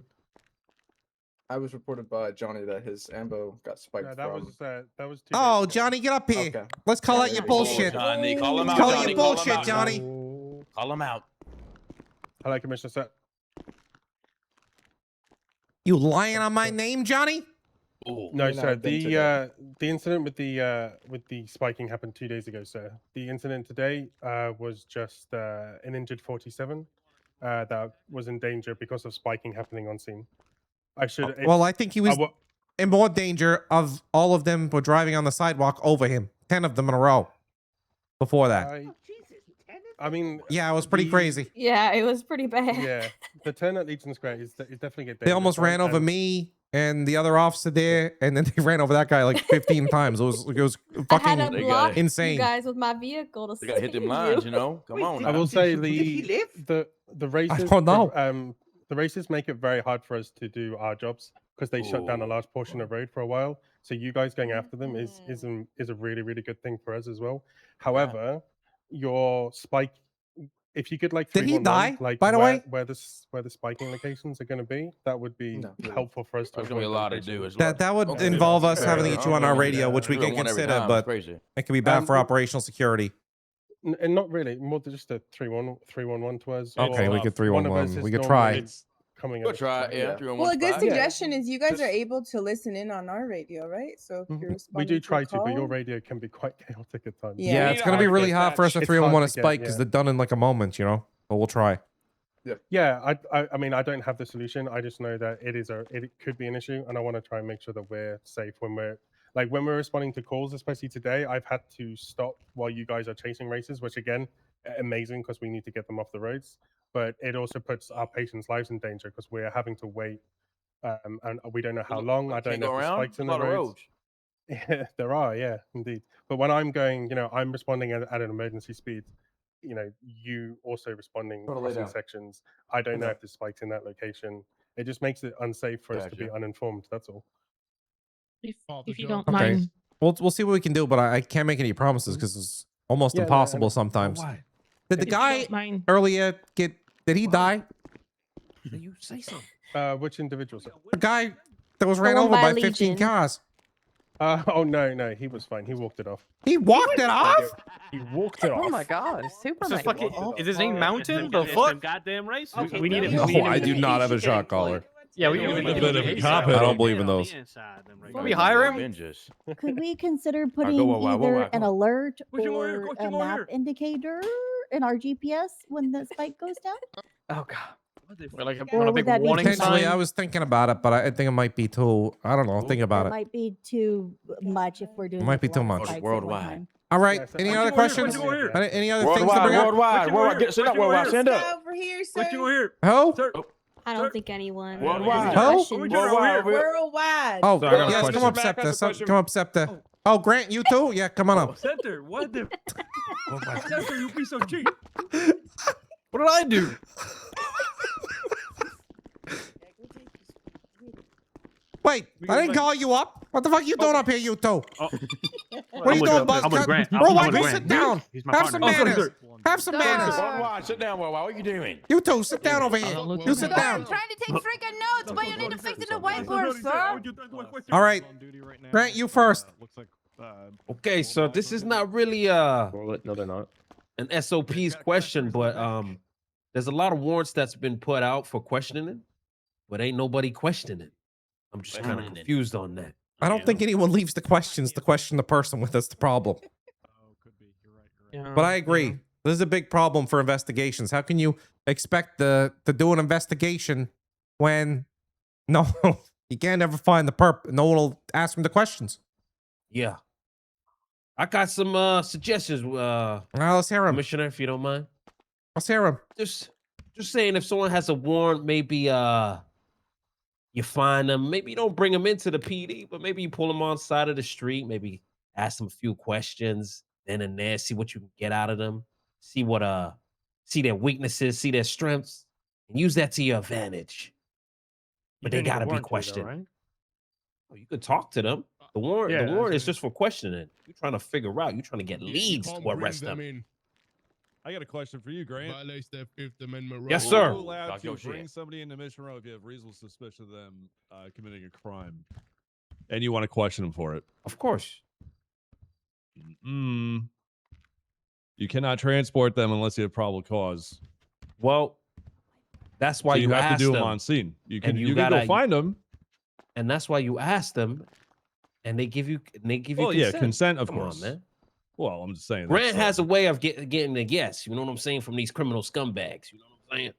I was reported by Johnny that his ambo got spiked. that was 2 days Oh, ago. Johnny, get up here. Okay. Let's call out your bullshit. Johnny, call him out. Call Johnny, your call him bullshit, out, Johnny. Call him out. Hello, Commissioner, sir. You lying on my name, Johnny? No, sir. The incident with the spiking happened 2 days ago, sir. The incident today was just an injured 47 that was in danger because of spiking happening on scene. Well, I think he was in more danger of all of them were driving on the sidewalk over him. 10 of them in a row. Before that. I mean, yeah, it was pretty crazy. Yeah, it was pretty bad. Yeah, the turn at Legion Square is definitely a They almost ran over me. and the other officer there, and then they ran over that guy like 15 times. It was I had fucking to block insane. you guys with my vehicle to They gotta hit them save lines, you. you know. Come on. I now. will say Did he live? the races. don't know. The races make it very hard for us to do our jobs because they shut down a large portion of road for a while. So you guys going after them is a really really good thing for us as well. However, your spike. If you could like Did he 311, die, like by the way? where the spiking locations are going to be, that would be helpful for us to. There's gonna be a avoid lot to those do. cases. That would involve us having to get you on our radio, which we can consider, but it can be bad for operational security. And not really, more than just a 311 to us. Okay, we could one of us 311. is We could normally try. Coming We'll up. try, yeah. Well, a good 315. suggestion is you guys are able to listen in on our radio, right? So if you're We responding do to a try to, but your call- radio can be quite chaotic at times. Yeah, it's going to be really hard for us to It's 311 hard a to get, spike because they're done in like a moment, you know? But we'll try. Yeah. I mean, I don't have the solution. I just know that it could be an issue, and I want to try and make sure that we're safe when we're responding to calls, especially today. I've had to stop while you guys are chasing races, which again, amazing because we need to get them off the roads. But it also puts our patients' lives in danger because we're having to wait, and we don't know how long. I don't know if the spikes in the roads. Yeah, there are, yeah, indeed. But when I'm going, I'm responding at an emergency speed. You also responding crossing sections. I don't know if there's spikes in that location. It just makes it unsafe for us to be uninformed. That's all. If you don't Okay. mind. We'll see what we can do, but I can't make any promises because it's almost Yeah, no, I impossible know. sometimes. Why? Did the If you guy don't mind. earlier did he die? You say something. Which individual? Sir? The guy that was The ran one over by by 15 Legion. cars. Oh no, he was fine. He walked it off. He walked it off? He walked it off. Oh my god, super This is nice. fucking. Is his name Mountain? It's The them fuck? goddamn race. We need him. No, we need him I in do the not case. have a shot caller. Yeah, we Yeah, need we him need a in bit the of a case. cop I hit don't him. believe in those. Can we hire him? Avengers. Could we consider putting go, whoa, whoa, either whoa, an whoa. alert Question over here, or question a over map here. indicator in our GPS when the spike goes down? Oh god. We're like Or want a would big that be warning Potentially, sign. I was thinking about it, but I think it might be too. I don't know. Think about It it. might be too much if we're doing. It might like, be a too lot of much. spikes at one Worldwide. time. All right. Yeah, so- Any Question other over here, questions? question over here. Any other things to Worldwide, bring up? worldwide. Get sit up, worldwide. Stand up. Over here, sir. Question over here. Who? Sir. I don't think anyone. Worldwide. has any Who? questions. Worldwide. Worldwide. Oh, Sorry, I got a yes. Come question. up, Mac Scepter. has a question. Come up, Scepter. Oh, Grant, you too? Yeah, come on up. Center, what the? Center, you be so cheap. What did I do? Wait, I didn't call you up. What the fuck you doing up here, you two? What are you doing, Buzz? I'm with Grant. Bro, I'm why with don't you Grant. sit down? He's my Have some partner. manners. Have some manners. Worldwide. Sit down, worldwide. What are you doing? You two, sit down over here. You sit Sir, I'm down. trying to take freaking notes, but you need to fix it in the whiteboard, sir. All right. Grant, you first. Okay, so this is not really No, they're not. an SOP's question, but there's a lot of warrants that's been put out for questioning it, but ain't nobody questioning it. I'm just kind of confused on that. I don't think anyone leaves the questions to question the person with us the problem. But I agree. This is a big problem for investigations. How can you expect to do an investigation when no you can't ever find the perp? No one will ask him the questions. Yeah. I got some suggestions, Well, let's hear him. Commissioner, if you don't mind. Let's hear him. Just saying, if someone has a warrant, maybe you find them. Maybe you don't bring them into the PD, but maybe you pull them on the side of the street. Maybe ask them a few questions, then and there, see what you can get out of them. See what see their weaknesses, see their strengths, and use that to your advantage. But they gotta be questioned. Right? Oh, you could talk to them. The warrant, Yeah, the warrant is that's just for questioning. You're trying to figure out. You're trying to get leads to arrest them. I got a question for you, Grant. Violates that Fifth Amendment right. Yes, sir. Are you allowed Talk to your bring shit. somebody into Mission Row if you have reasonable suspicion of them committing a crime, and you want to question them for it? Of course. You cannot transport them unless you have probable cause. Well, that's why So you have ask to do them. them on scene. You And can you you can go gotta- find them. And that's why you ask them, and they give you Well, yeah, consent. consent, of Come course. on, man. Well, I'm just saying. Grant has a way of getting a yes. You know what I'm saying, from these criminal scumbags. You know what I'm saying?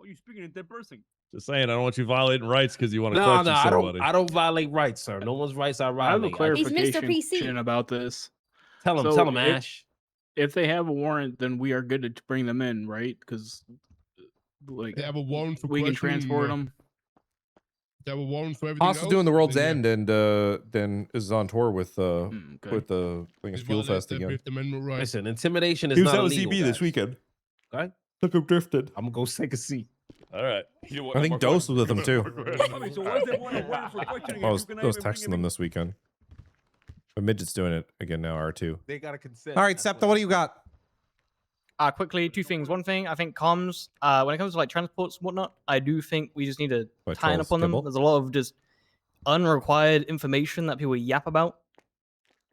Oh, you speaking in third person? Just saying. I don't want you violating rights because you want to No, question no, I somebody. don't violate rights, sir. No one's rights I I have a violate. He's Mr. clarification PC. about this. Tell him, So Ash. If they have a warrant, then we are good to bring them in, right? Because like They have a warrant for we can questioning, transport them. That will warrant for everything Also else, doing the World's then, End, and then is on tour with with the I think it's Fuel Fest again. Fifth Amendment right. Listen, intimidation is He was not out with illegal, CB this guys. weekend. Okay? Took him drifted. I'm gonna go take a seat. All right. I think Dose was with him too. I mean, so why is everyone waiting for questioning? I if was, you can I was even bring texting him them in? this weekend. But Midget's doing it again now, R2. They gotta consent. All right, Septa, what do you got? Quickly, two things. One thing, I think comms, when it comes to like transports and whatnot, I do think we just need to What, tighten Charles up on them. Tibble? There's a lot of just unrequired information that people yap about.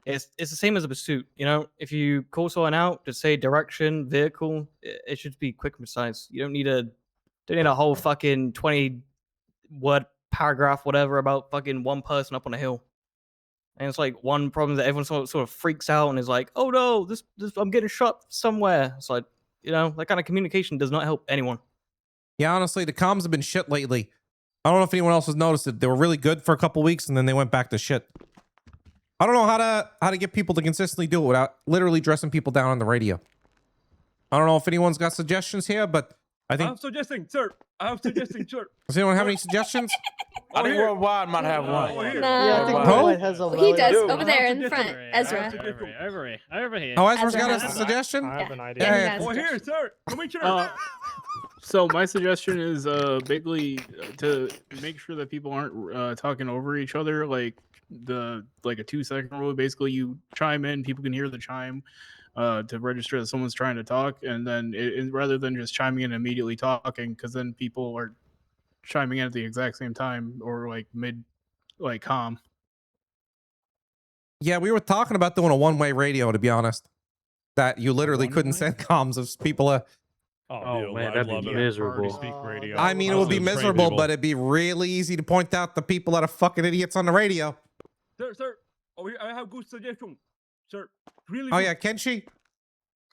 It's the same as a pursuit, you know. If you call someone out, just say direction, vehicle. It should be quick and precise. You don't need a whole fucking 20-word paragraph, whatever, about fucking one person up on a hill. And it's like one problem that everyone sort of freaks out and is like, "Oh no, this I'm getting shot somewhere." It's like, you know, that kind of communication does not help anyone. Yeah, honestly, the comms have been shit lately. I don't know if anyone else has noticed it. They were really good for a couple weeks and then they went back to shit. I don't know how to get people to consistently do it without literally dressing people down on the radio. I don't know if anyone's got suggestions here, but I think. I'm suggesting, sir. Does anyone have any suggestions? I think Worldwide might have one. Yeah, I think Worldwide has a he does over there in the front. Ezra. Over here. Oh, Ezra's Ezra got has a one. suggestion? I have an idea. Yeah, he yeah. has Oh, here, sir. Commissioner. So my suggestion is basically to make sure that people aren't talking over each other, like a 2-second rule. Basically, you chime in, people can hear the chime to register that someone's trying to talk, and then rather than just chiming in and immediately talking, because then people are chiming in at the exact same time or like mid comm. Yeah, we were talking about doing a one-way radio, to be honest. That you literally couldn't send comms of people. Oh man, that'd be miserable. I mean, it would be miserable, but it'd be really easy to point out the people that are fucking idiots on the radio. Sir. Oh, I have good suggestion, sir. Really. Oh good. yeah, Kenshi?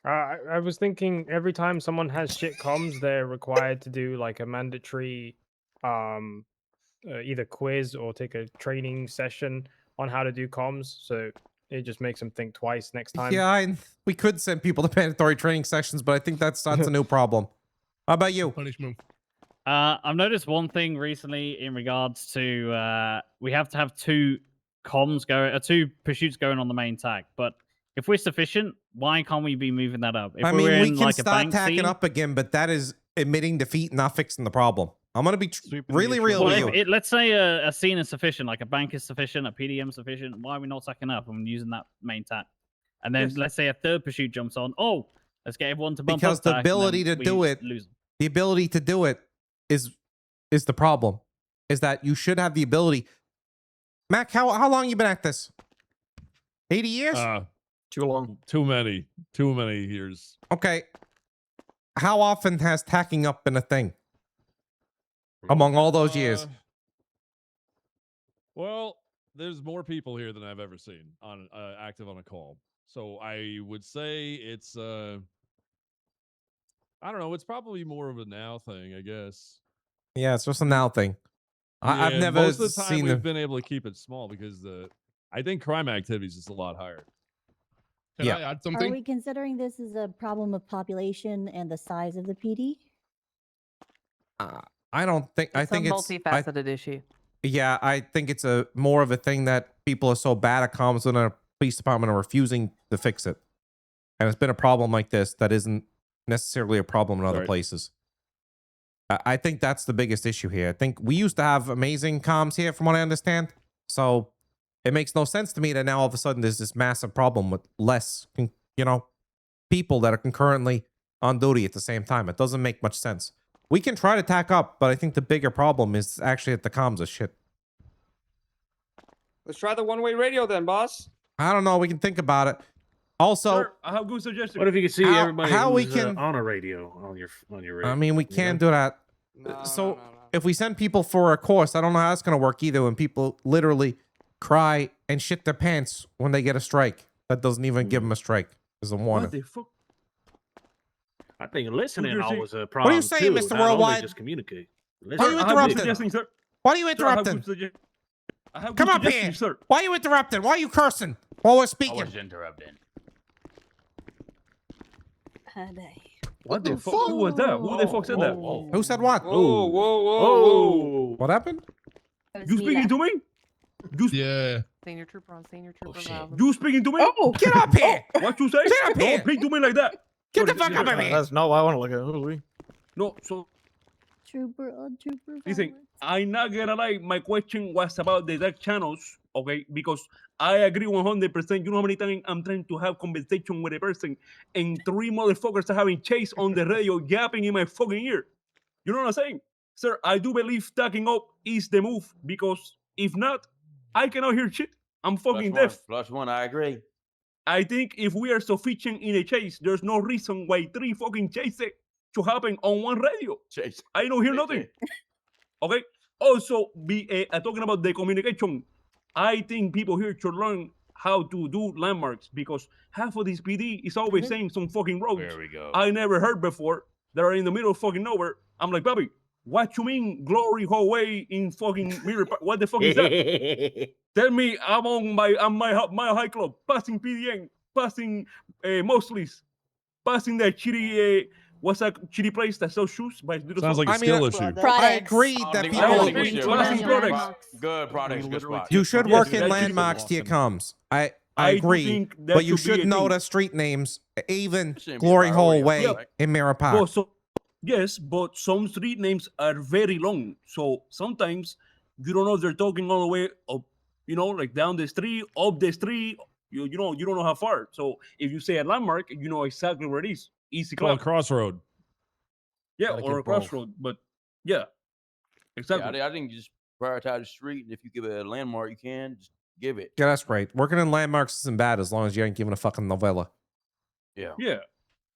I was thinking every time someone has shit comms, they're required to do like a mandatory either quiz or take a training session on how to do comms. So it just makes them think twice next time. Yeah, we could send people to mandatory training sessions, but I think that's a new problem. How about you? Punishment. I've noticed one thing recently in regards to we have to have two pursuits going on the main tag. But if we're sufficient, why can't we be moving that up? If I we're mean, we in, can like, a start bank tacking scene- up again, but that is admitting defeat, not fixing the problem. I'm gonna be really real Well, with you. let's say a scene is sufficient, like a bank is sufficient, a PDM sufficient. Why are we not tacking up and using that main tag? And then let's say a third pursuit jumps on. Oh, let's get everyone to bump Because up the the tack, and ability to then do we it, lose. the ability to do it is the problem. Is that you should have the ability. Mac, how long you been at this? 80 years? Too long. Too many years. Okay. How often has tacking up been a thing? Among all those years. Well, there's more people here than I've ever seen on active on a call. So I would say it's I don't know, it's probably more of a now thing, I guess. Yeah, it's just a now thing. I've Yeah, never most of the time seen we've been able to keep it small because I think crime activity is just a lot higher. Can Yeah. I add Are something? we considering this as a problem of population and the size of the PD? I don't think. I It's think a it's multifaceted issue. Yeah, I think it's a more of a thing that people are so bad at comms in our police department are refusing to fix it, and it's been a problem like this that isn't necessarily a problem in other Right. places. I think that's the biggest issue here. I think we used to have amazing comms here, from what I understand. So it makes no sense to me that now all of a sudden there's this massive problem with less, people that are concurrently on duty at the same time. It doesn't make much sense. We can try to tack up, but I think the bigger problem is actually that the comms are shit. Let's try the one-way radio then, boss. I don't know. We can think about it. Also, Sir, I have good suggestion. What if you could see everybody how we who's, can- on a radio on your radio? I mean, we you can know? do that. So if we send people for a course, I don't know how that's going to work either when people literally cry and shit their pants when they get a strike. That doesn't even give them a strike as a warning. What the fuck? I think listening What do you always a What are problem. you saying, too, Mr. not only Worldwide? Just communicate. Why are you I have good interrupting? suggestion, sir. Why are you Sir, I have interrupting? good suggestion. I have Come good up here. suggestion, sir. Why are you interrupting? Why are you cursing while we're speaking? interrupting. What the fuck? Who was that? Who the fuck said that? Who said what? Whoa, whoa, whoa, whoa. What happened? You speaking to me? Yeah. Senior trooper on senior trooper. You speaking to me? Oh, Get up here! What you say? Get up here! Don't speak to me like that. Get the fuck up of here! That's not what I want to look at. Holy. No, so Trooper on trooper. listen, I'm not gonna lie. My question was about the dark channels, okay? Because I agree 100%. You know how many times I'm trying to have conversation with a person, and 3 motherfuckers are having chase on the radio, yapping in my fucking ear. You know what I'm saying, sir? I do believe stacking up is the move, because if not, I cannot hear shit. I'm fucking deaf. +1, I agree. I think if we are sufficient in a chase, there's no reason why 3 fucking chases should happen on one radio. Chase. I don't hear nothing. Okay. Also, talking about the communication, I think people here should learn how to do landmarks, because half of this PD is always saying some fucking roads There we go. I never heard before that are in the middle of fucking nowhere. I'm like, Bobby, what you mean glory hallway in fucking mirror? What the fuck is that? Tell me I'm on my high club, passing PDN, passing Mosley's, passing that shitty what's that shitty place that sells shoes? Sounds like a skill issue. I agree that Good products, good spot. you should work in landmarks to your comms. I agree, but you should know the street names, even Glory Hole Way in Mirror Park. Yes, but some street names are very long, so sometimes you don't know if they're talking all the way up, like down the street, up the street. You don't know how far. So if you say a landmark, you know exactly where it is. Easy Call clap. a crossroad. Yeah, Gotta or a get both. crossroad. But yeah, exactly. Yeah, I think you just prioritize the street, and if you give it a landmark, you can just give it. Yeah, that's right. Working in landmarks isn't bad as long as you ain't giving a fucking novella. Yeah.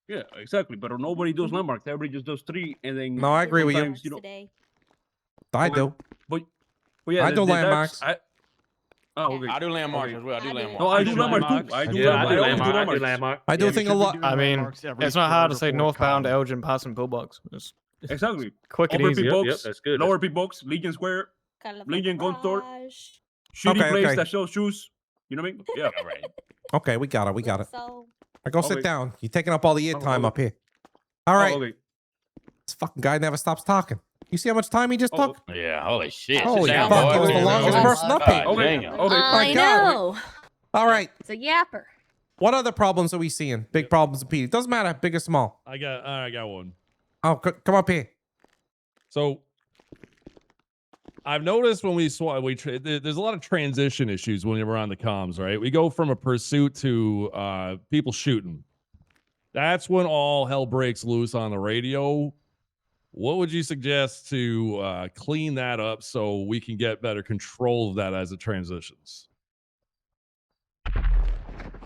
Yeah, exactly. But nobody does landmarks. Everybody just does street, and then No, I agree with you. sometimes, I do. But yeah, I do landmarks. Okay. I do landmarks as well. I do landmarks. No, I do landmarks too. I do landmarks. I do think a lot. I mean, it's not hard to say northbound Elgin passing pillbox. It's Exactly. quick and Upper easy. P box, lower P box, Legion Square, Legion Gun Store, shitty place that sells shoes. You know what I mean? Yeah. Right. Okay, we got it. We got it. I go sit Okay. down. You're taking up all the ear time up here. All right. Okay. This fucking guy never stops talking. You see how much time he just took? Yeah, holy shit. Holy Sit down, fuck, boy. he was the longest person up here. Okay. I know. All right. It's a yapper. What other problems are we seeing? Big problems in PD. Doesn't matter, big or small. I got one. Oh, come up here. So I've noticed when there's a lot of transition issues when we're on the comms, right? We go from a pursuit to people shooting. That's when all hell breaks loose on the radio. What would you suggest to clean that up so we can get better control of that as it transitions?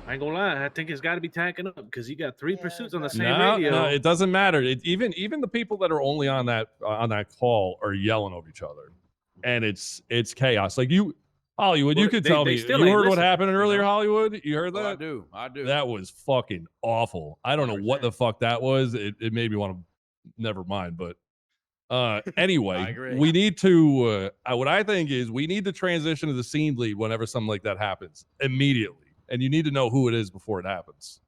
I ain't gonna lie. I think it's got to be tacking up because you got 3 pursuits on the same radio. No, it doesn't matter. Even the people that are only on that call are yelling over each other, and it's chaos. Like Hollywood, you could tell me. You heard what happened earlier, Hollywood? You heard that? I do. That was fucking awful. I don't know what the fuck that was. It made me want to. Never mind. But anyway, we need to. What I think is we need to transition to the scene lead whenever something like that happens immediately. And you need to know who it is before it happens.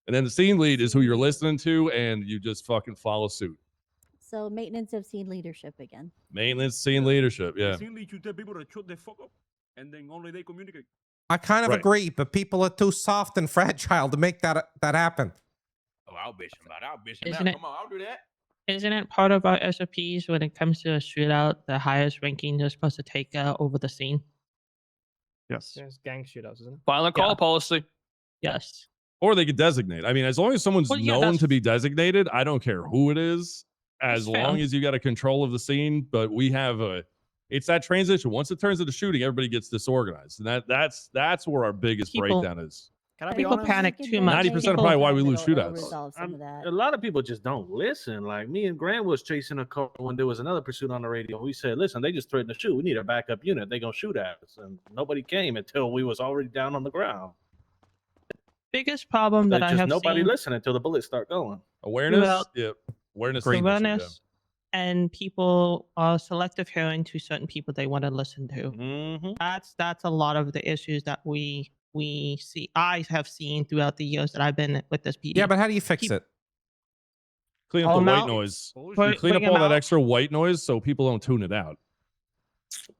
And then the scene lead is who you're listening to, and you just fucking follow suit. So maintenance of scene leadership again. Maintenance, scene leadership, yeah. Scene lead, you tell people to shut the fuck up, and then only they communicate. I kind of Right. agree, but people are too soft and fragile to make that happen. Oh, I'll bitch him about it. I'll bitch him Isn't out. it- Come on, I'll do that. Isn't it part of our SOPs when it comes to a shootout, the highest ranking is supposed to take over the scene? Yes. There's gang shootouts, isn't it? Violent call policy. Yes. Or they could designate. I mean, as long as someone's Well, yeah, known that's- to be designated, I don't care who it is, as That's fair. long as you got a control of the scene. But we have it's that transition. Once it turns into shooting, everybody gets disorganized. And that's where our biggest People- breakdown is. Can I be People honest? panic too much. 90% of People- probably why we lose It'll shootouts. resolve some of that. A lot of people just don't listen. Like me and Grant was chasing a car when there was another pursuit on the radio. We said, listen, they just threatened to shoot. We need a backup unit. They gonna shoot at us. And nobody came until we was already down on the ground. Biggest problem that I Just have nobody seen listened until the bullets start going. Awareness? Well, Yep. Awareness. Great. is an issue, yeah. awareness and people are selective hearing to certain people they want to listen to. Mm-hmm. That's a lot of the issues that we see. I have seen throughout the years that I've been with this PD. Yeah, but how do you fix Keep- it? Clean up Call the 'em white out. noise. You Put- clean up bring all 'em that out. extra white noise so people don't tune it out.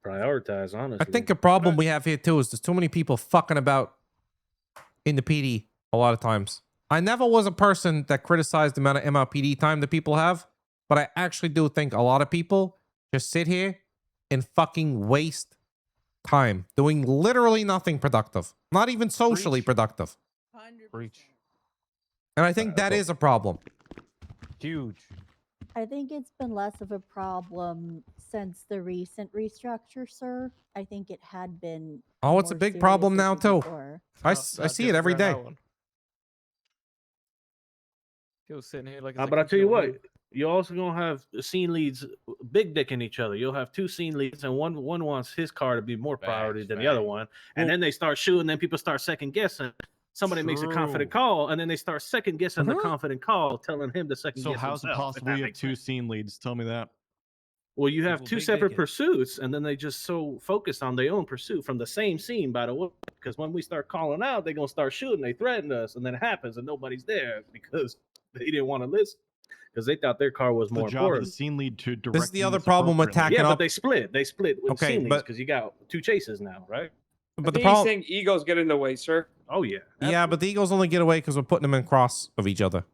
prioritize, honestly. I think a problem we have here too is there's too many people fucking about in the PD a lot of times. I never was a person that criticized the amount of MRPD time that people have, but I actually do think a lot of people just sit here and fucking waste time doing literally nothing productive, not even socially productive. Preach. And I think that is a problem. Huge. I think it's been less of a problem since the recent restructure, sir. I think it had been. Oh, it's a more big serious problem now issue too. before. I see it every day. People sitting here like. But I tell you what, you're also gonna have scene leads big dicking each other. You'll have two scene leads, and one wants his car to be more priority than the other one, and then they start shooting. Then people start second guessing. Somebody makes a confident call, and then they start second guessing the confident call, telling him to second So guess how's it himself, if possible that you have makes two sense. scene leads? Tell me that. Well, you have People two big separate dicking. pursuits, and then they just so focused on their own pursuit from the same scene, by the way. Because when we start calling out, they're gonna start shooting. They threaten us, and then it happens, and nobody's there because they didn't want to listen because they thought their car was It's more the job of the important. scene lead to direct. This is the other problem with tacking Yeah, up. but they split. They split with Okay, scene leads but- because you got two chases now, right? But the He's problem, saying egos get in the way, sir. Oh yeah. yeah, but the Eagles only get away because we're putting them in cross of each other,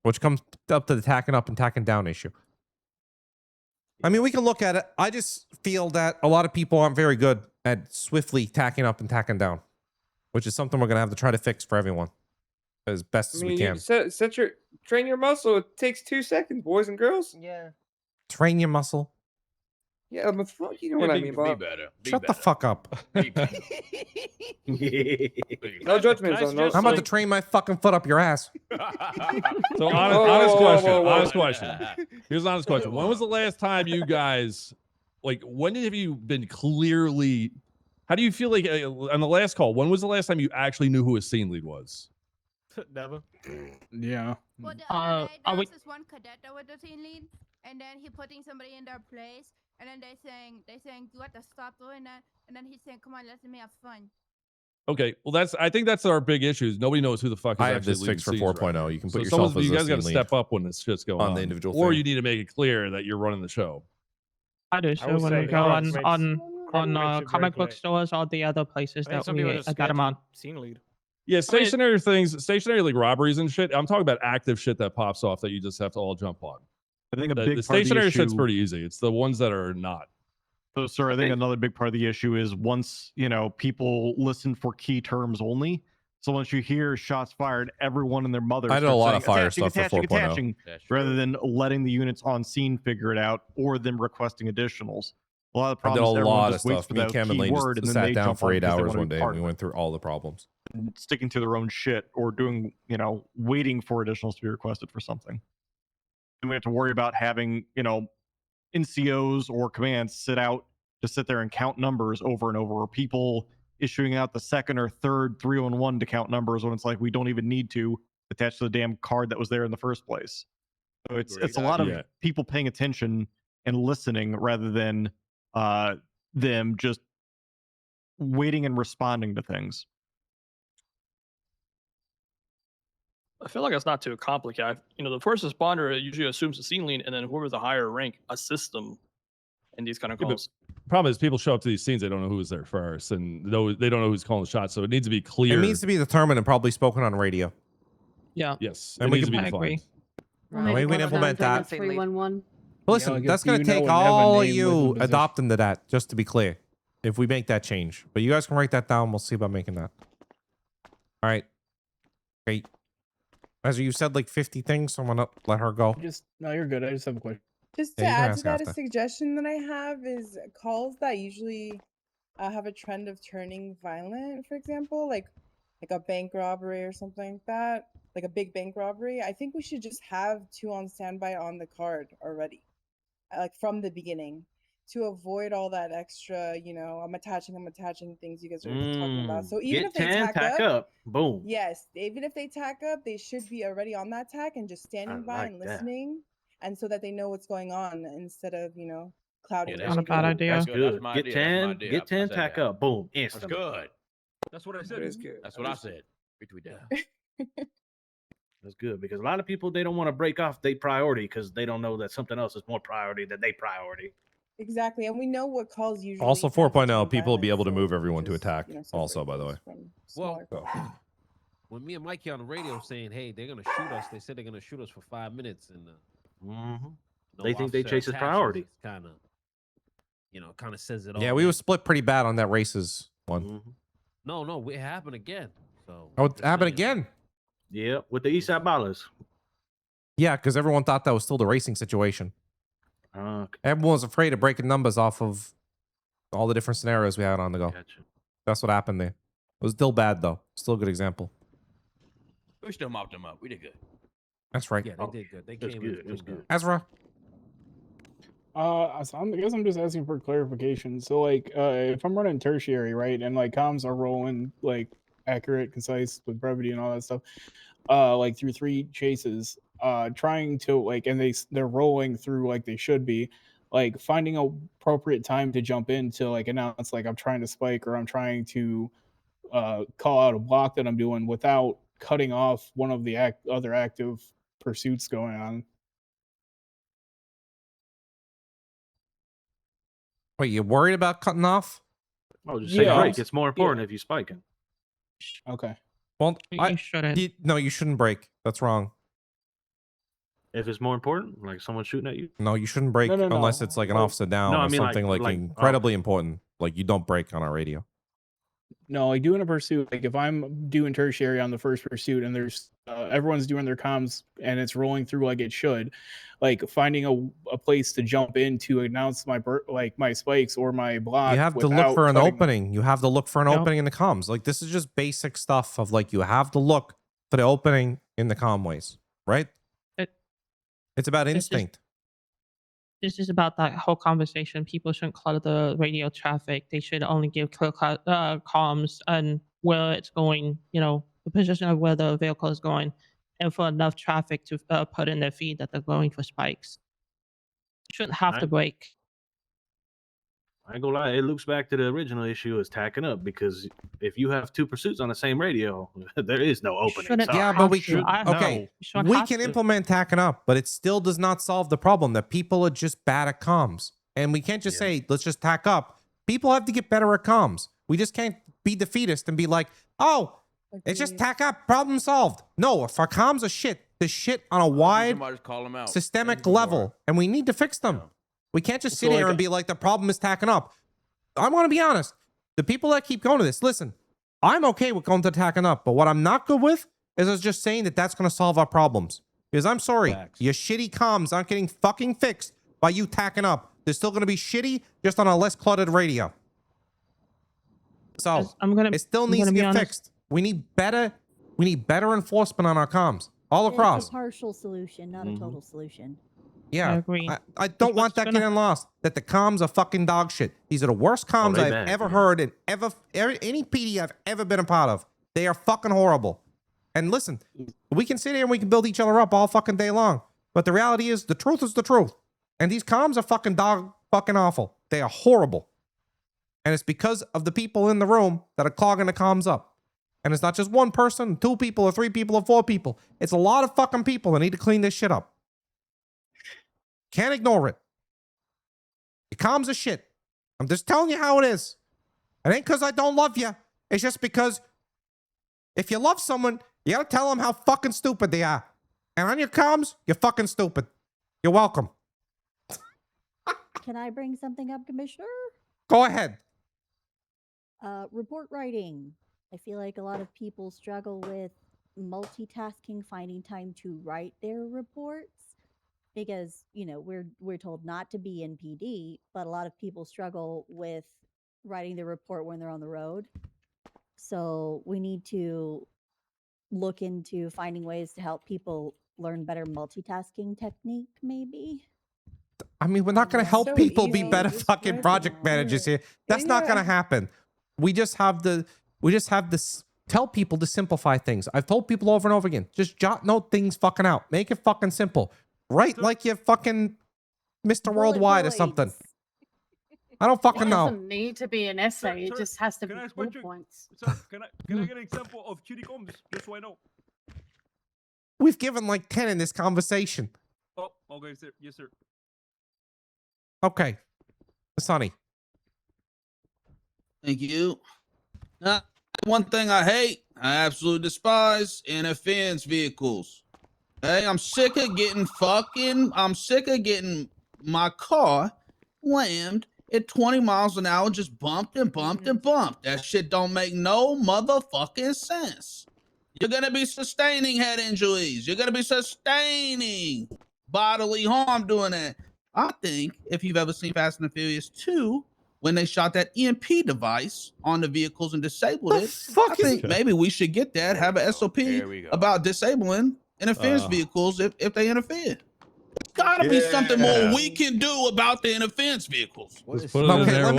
which comes up to the tacking up and tacking down issue. I mean, we can look at it. I just feel that a lot of people aren't very good at swiftly tacking up and tacking down, which is something we're gonna have to try to fix for everyone as best as we can. Train your muscle. It takes 2 seconds, boys and girls. Yeah. Train your muscle. Yeah, but you know what I mean, Bob. Shut the fuck up. No judgment zone. No. I'm about to train my fucking foot up your ass. So honest whoa, question. whoa, whoa. Honest question. Here's an honest question. When was the last time you guys, like, when have you been clearly? How do you feel like on the last call? When was the last time you actually knew who a scene lead was? Never. Yeah. Well, the other day, there was this one cadet that was the team lead, and then he putting somebody in their place, and then they saying you have to stop doing that, and then he's saying, come on, let me have fun. Okay, well, I think that's our big issue. Is nobody knows who the fuck is I have actually this fixed for leading scenes 4.0. right You can now. put So yourself as you a guys got to scene step lead up when this shit's going on the individual or thing. you need to make it clear that you're running the show. I do. So would when say we go Carl makes it on very comic book clear. stores or the other places that we get them on. Scene lead. Yeah, stationary things, stationary like robberies and shit. I'm talking about active shit that pops off that you just have to all jump on. I think a The big part of the stationary shit's issue- pretty easy. It's the ones that are not. So, sir, I think another big part of the issue is once, people listen for key terms only. So once you hear shots fired, everyone and their mother I did a starts lot saying, of fire "Attaching, stuff for attaching, 4.0." attaching," rather than letting the units on scene figure it out or them requesting additionals. A lot of the I did problems a everyone lot of just waits stuff. for Me and the Cam and key Lane word, just and then sat they down jump for on 8 because they hours wanna one be day part and we of it. went through all the problems. Sticking to their own shit or doing, waiting for additionals to be requested for something. And we have to worry about having, NCOs or commands sit there and count numbers over and over, or people issuing out the second or third 311 to count numbers when it's like we don't even need to attach to the damn card that was there in the first place. So it's a lot of people paying attention and listening rather than them just waiting and responding to things. I feel like it's not too complicated. The first responder usually assumes the scene lead, and then whoever's the higher rank assists them in these kind of Yeah, but calls. problem is people show up to these scenes, they don't know who was there first, and they don't know who's calling the shots. So it needs to be clear. It needs to be determined and probably spoken on radio. Yeah. Yes, And it we needs can- to be I defined. agree. And we can implement that. 311. Listen, like, that's if going you to take know and have a all of name with you a position. adopting to that, just to be clear, if we make that change. But you guys can write that down. We'll see about making that. All right. Great. Ezra, you said like 50 things, so I'm going to let her go. No, you're good. I just have a question. Just to Yeah, you can add to ask that, a after. suggestion that I have is calls that usually have a trend of turning violent, for example, like a bank robbery or something like that, like a big bank robbery. I think we should just have 2 on standby on the card already, like from the beginning, to avoid all that extra, I'm attaching things you guys are talking about. So even Get if they 10, tack up, boom. yes, even if they tack up, they should be already on that tack and just standing by like and that. listening, and so that they know what's going on instead of clouding. That's their good. vision. That's good. my Get idea. That's my 10, idea. get I 10, said tack that. up, boom, That's instantly. good. That's what I said. That is good. That's what I said. Retweet that. That's good because a lot of people they don't want to break off their priority because they don't know that something else is more priority than their priority. Exactly, and we know what calls usually. Also, happen 4.0, during people will be able to violence, move so everyone to just, attack. you know, Also, separate by the way. those from Well, smaller calls. when me and Mikey on the radio saying, "Hey, they're gonna shoot us," they said they're gonna shoot us for 5 minutes, and no They think they officer chase his attaches. priority. It's kind of, kind of says it all. Yeah, we there. were split pretty bad on that races one. Mm-hmm. No, it happened again. So Oh, it happened again. Yeah, with the East Side Ballers. Yeah, because everyone thought that was still the racing situation. Everyone was afraid of breaking numbers off of all the different scenarios we had on the go. Gotcha. That's what happened there. It was still bad, though. Still a good example. We still mopped them up. We did good. That's right. Yeah, they did good. They That's came good. in. That's good. Ezra. So I guess I'm just asking for clarification. So, like, if I'm running tertiary, right, and like comms are rolling like accurate, concise, with brevity and all that stuff, like through 3 chases, trying to like, and they're rolling through like they should be, like finding a appropriate time to jump in to like announce like I'm trying to spike or I'm trying to call out a block that I'm doing without cutting off one of the other active pursuits going on. Wait, you're worried about cutting off? Oh, just say Yeah. break. It's more important if you're spiking. Okay. Well, You shouldn't. no, you shouldn't break. That's wrong. If it's more important, like someone shooting at you. No, you shouldn't break No. unless it's like an Like- officer down No, I or mean, like- something like, like- incredibly important. Like you don't break on our radio. No, like doing a pursuit, like if I'm doing tertiary on the first pursuit and there's everyone's doing their comms and it's rolling through like it should, like finding a place to jump in to announce my my spikes or my block. You have to look without for an cutting- opening. You have to look for an Yep. opening in the comms. Like this is just basic stuff of like you have to look for the opening in the commways, right? It's about It's just- instinct. This is about that whole conversation. People shouldn't clutter the radio traffic. They should only give clear comms and where it's going, the position of where the vehicle is going, and for enough traffic to put in their feed that they're going for spikes. Shouldn't have to break. I ain't gonna lie, it loops back to the original issue is tacking up because if you have 2 pursuits on the same radio, there is no opening. Shouldn't Sorry. Yeah, but we have to. can. Okay, shouldn't we have can to. implement tacking up, but it still does not solve the problem that people are just bad at comms. And we can't just say let's just tack up. People have to get better at comms. We just can't be defeatist and be like, oh, it's just tack up, problem solved. No, if our comms are shit, they're shit on a wide Somebody just call them out. systemic level, and we need to fix them. We can't just sit So, here like, and be like, the problem is tacking up. I'm going to be honest. The people that keep going to this, listen, I'm okay with going to tacking up, but what I'm not good with is us just saying that that's going to solve our problems. Because I'm sorry, your shitty comms aren't getting fucking fixed by you tacking up. They're still going to be shitty, just on a less cluttered radio. So it still needs to get fixed. We need better enforcement on our comms all across. It's a partial solution, not a total solution. Yeah, I agree. I don't want that getting lost. That the comms are fucking dog shit. These are the worst comms they I've bad, ever yeah. heard and any PD I've ever been a part of. They are fucking horrible. And listen, we can sit here and we can build each other up all fucking day long. But the reality is the truth is the truth. And these comms are fucking fucking awful. They are horrible. And it's because of the people in the room that are clogging the comms up. And it's not just one person, 2 people, or 3 people, or 4 people. It's a lot of fucking people that need to clean this shit up. Can't ignore it. Your comms are shit. I'm just telling you how it is. It ain't because I don't love you. It's just because if you love someone, you gotta tell them how fucking stupid they are. And on your comms, you're fucking stupid. You're welcome. Can I bring something up, Commissioner? Go ahead. Report writing. I feel like a lot of people struggle with multitasking, finding time to write their reports because, we're told not to be in PD, but a lot of people struggle with writing their report when they're on the road. So we need to look into finding ways to help people learn better multitasking technique, maybe. I mean, we're not going to help so people be easy. better Just fucking write project them. managers here. That's Yeah, not yeah. going to happen. We just have this. Tell people to simplify things. I've told people over and over again, just jot note things fucking out. Make it fucking simple. Write like you're fucking Mr. Bullet Worldwide or something. points. I don't fucking It know. doesn't need to be an essay. Sir, it just has to can be I ask bullet you- points. Sir, can I get an example of shitty comms just so I know? We've given like 10 in this conversation. Oh, okay, sir. Yes, sir. Okay. Sonny. Thank you. One thing I hate, I absolutely despise interference vehicles. Hey, I'm sick of getting my car slammed at 20 miles an hour, just bumped and bumped and bumped. That shit don't make no motherfucking sense. You're gonna be sustaining head injuries. You're gonna be sustaining bodily harm doing that. I think if you've ever seen Fast and the Furious 2, when they shot that EMP device on the vehicles and disabled it, I think maybe we should get that, have an SOP about disabling interference vehicles if they interfere. There's gotta be something more we can do about the interference vehicles. Okay, let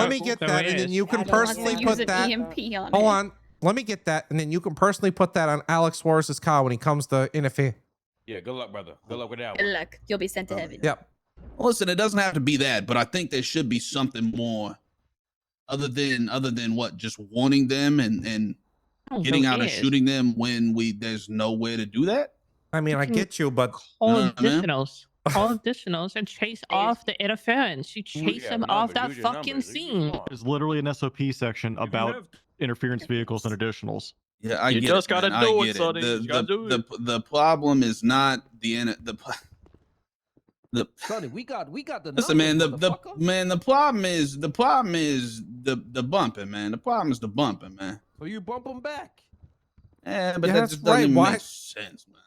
me get that, and then you can personally put that. Hold on. Let me get that, and then you can personally put that on Alex Suarez's car when he comes to interfere. Yeah, good luck, brother. Good luck with that Good one. luck. You'll be sent to heaven. Yep. Listen, it doesn't have to be that, but I think there should be something more other than what, just warning them and getting out and shooting them when there's nowhere to do that. I mean, I get you, but Call additionals and chase off the interference. You chase them off that fucking scene. There's literally an SOP section about interference vehicles and additionals. Yeah, I get it, man. I get it. The problem is not the Sonny, we got the listen, man. numbers, The problem is the bumping, man. The problem is the bumping, man. So you bump them back. Yeah, but that just doesn't even make sense, man.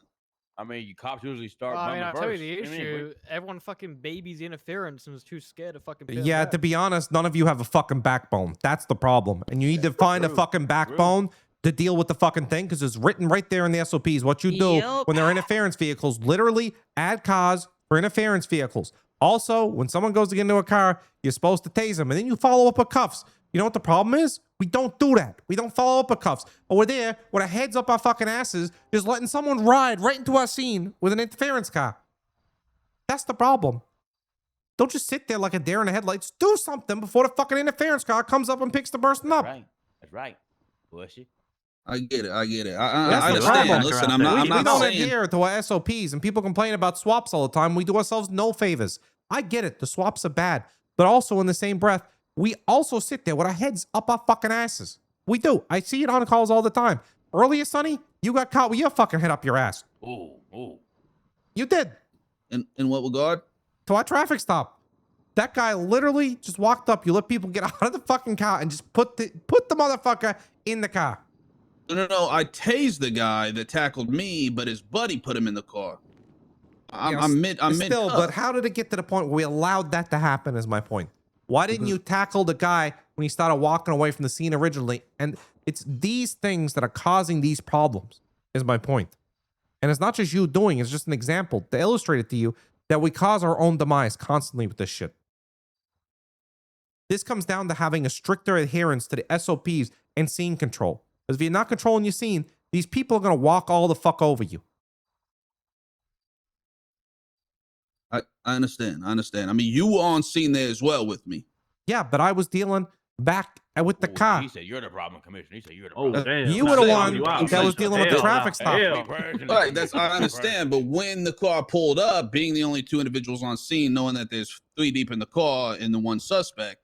I mean, you cops usually start Well, I mean, bumping I'll tell you first. the issue. Everyone fucking babies the interference and was too scared to fucking. peel yeah, back. to be honest, none of you have a fucking backbone. That's the problem, and you need to find a fucking backbone to deal with the fucking thing, because it's written right there in the SOPs what you do when they're interference vehicles. Literally, add cars for interference vehicles. Also, when someone goes to get into a car, you're supposed to tase them, and then you follow up with cuffs. You know what the problem is? We don't do that. We don't follow up with cuffs. But we're there with our heads up our fucking asses, just letting someone ride right into our scene with an interference car. That's the problem. Don't just sit there like a deer in the headlights. Do something before the fucking interference car comes up and picks the person up. That's right. Bushy. I get it. I That's the understand. problem. Listen, I'm we not don't saying. adhere to our SOPs, and people complain about swaps all the time. We do ourselves no favors. I get it. The swaps are bad. But also in the same breath, we also sit there with our heads up our fucking asses. We do. I see it on calls all the time. Earlier, Sonny, you got caught with your fucking head up your ass. Oh. You did. In what regard? To our traffic stop. That guy literally just walked up. You let people get out of the fucking car and just put the motherfucker in the car. No. I tased the guy that tackled me, but his buddy put him in the car. I'm mid. But how did it get to the point where we allowed that to happen? Is my point. Why didn't you tackle the guy when he started walking away from the scene originally? And it's these things that are causing these problems. Is my point. And it's not just you doing. It's just an example to illustrate it to you that we cause our own demise constantly with this shit. This comes down to having a stricter adherence to the SOPs and scene control. Because if you're not controlling your scene, these people are going to walk all the fuck over you. I understand. I mean, you were on scene there as well with me. Yeah, but I was dealing back with the car. He said you're the problem, Commissioner. He said you're the problem. Damn. You were the one that was dealing with the traffic stop. Right, I understand. But when the car pulled up, being the only two individuals on scene, knowing that there's 3 deep in the car and the one suspect,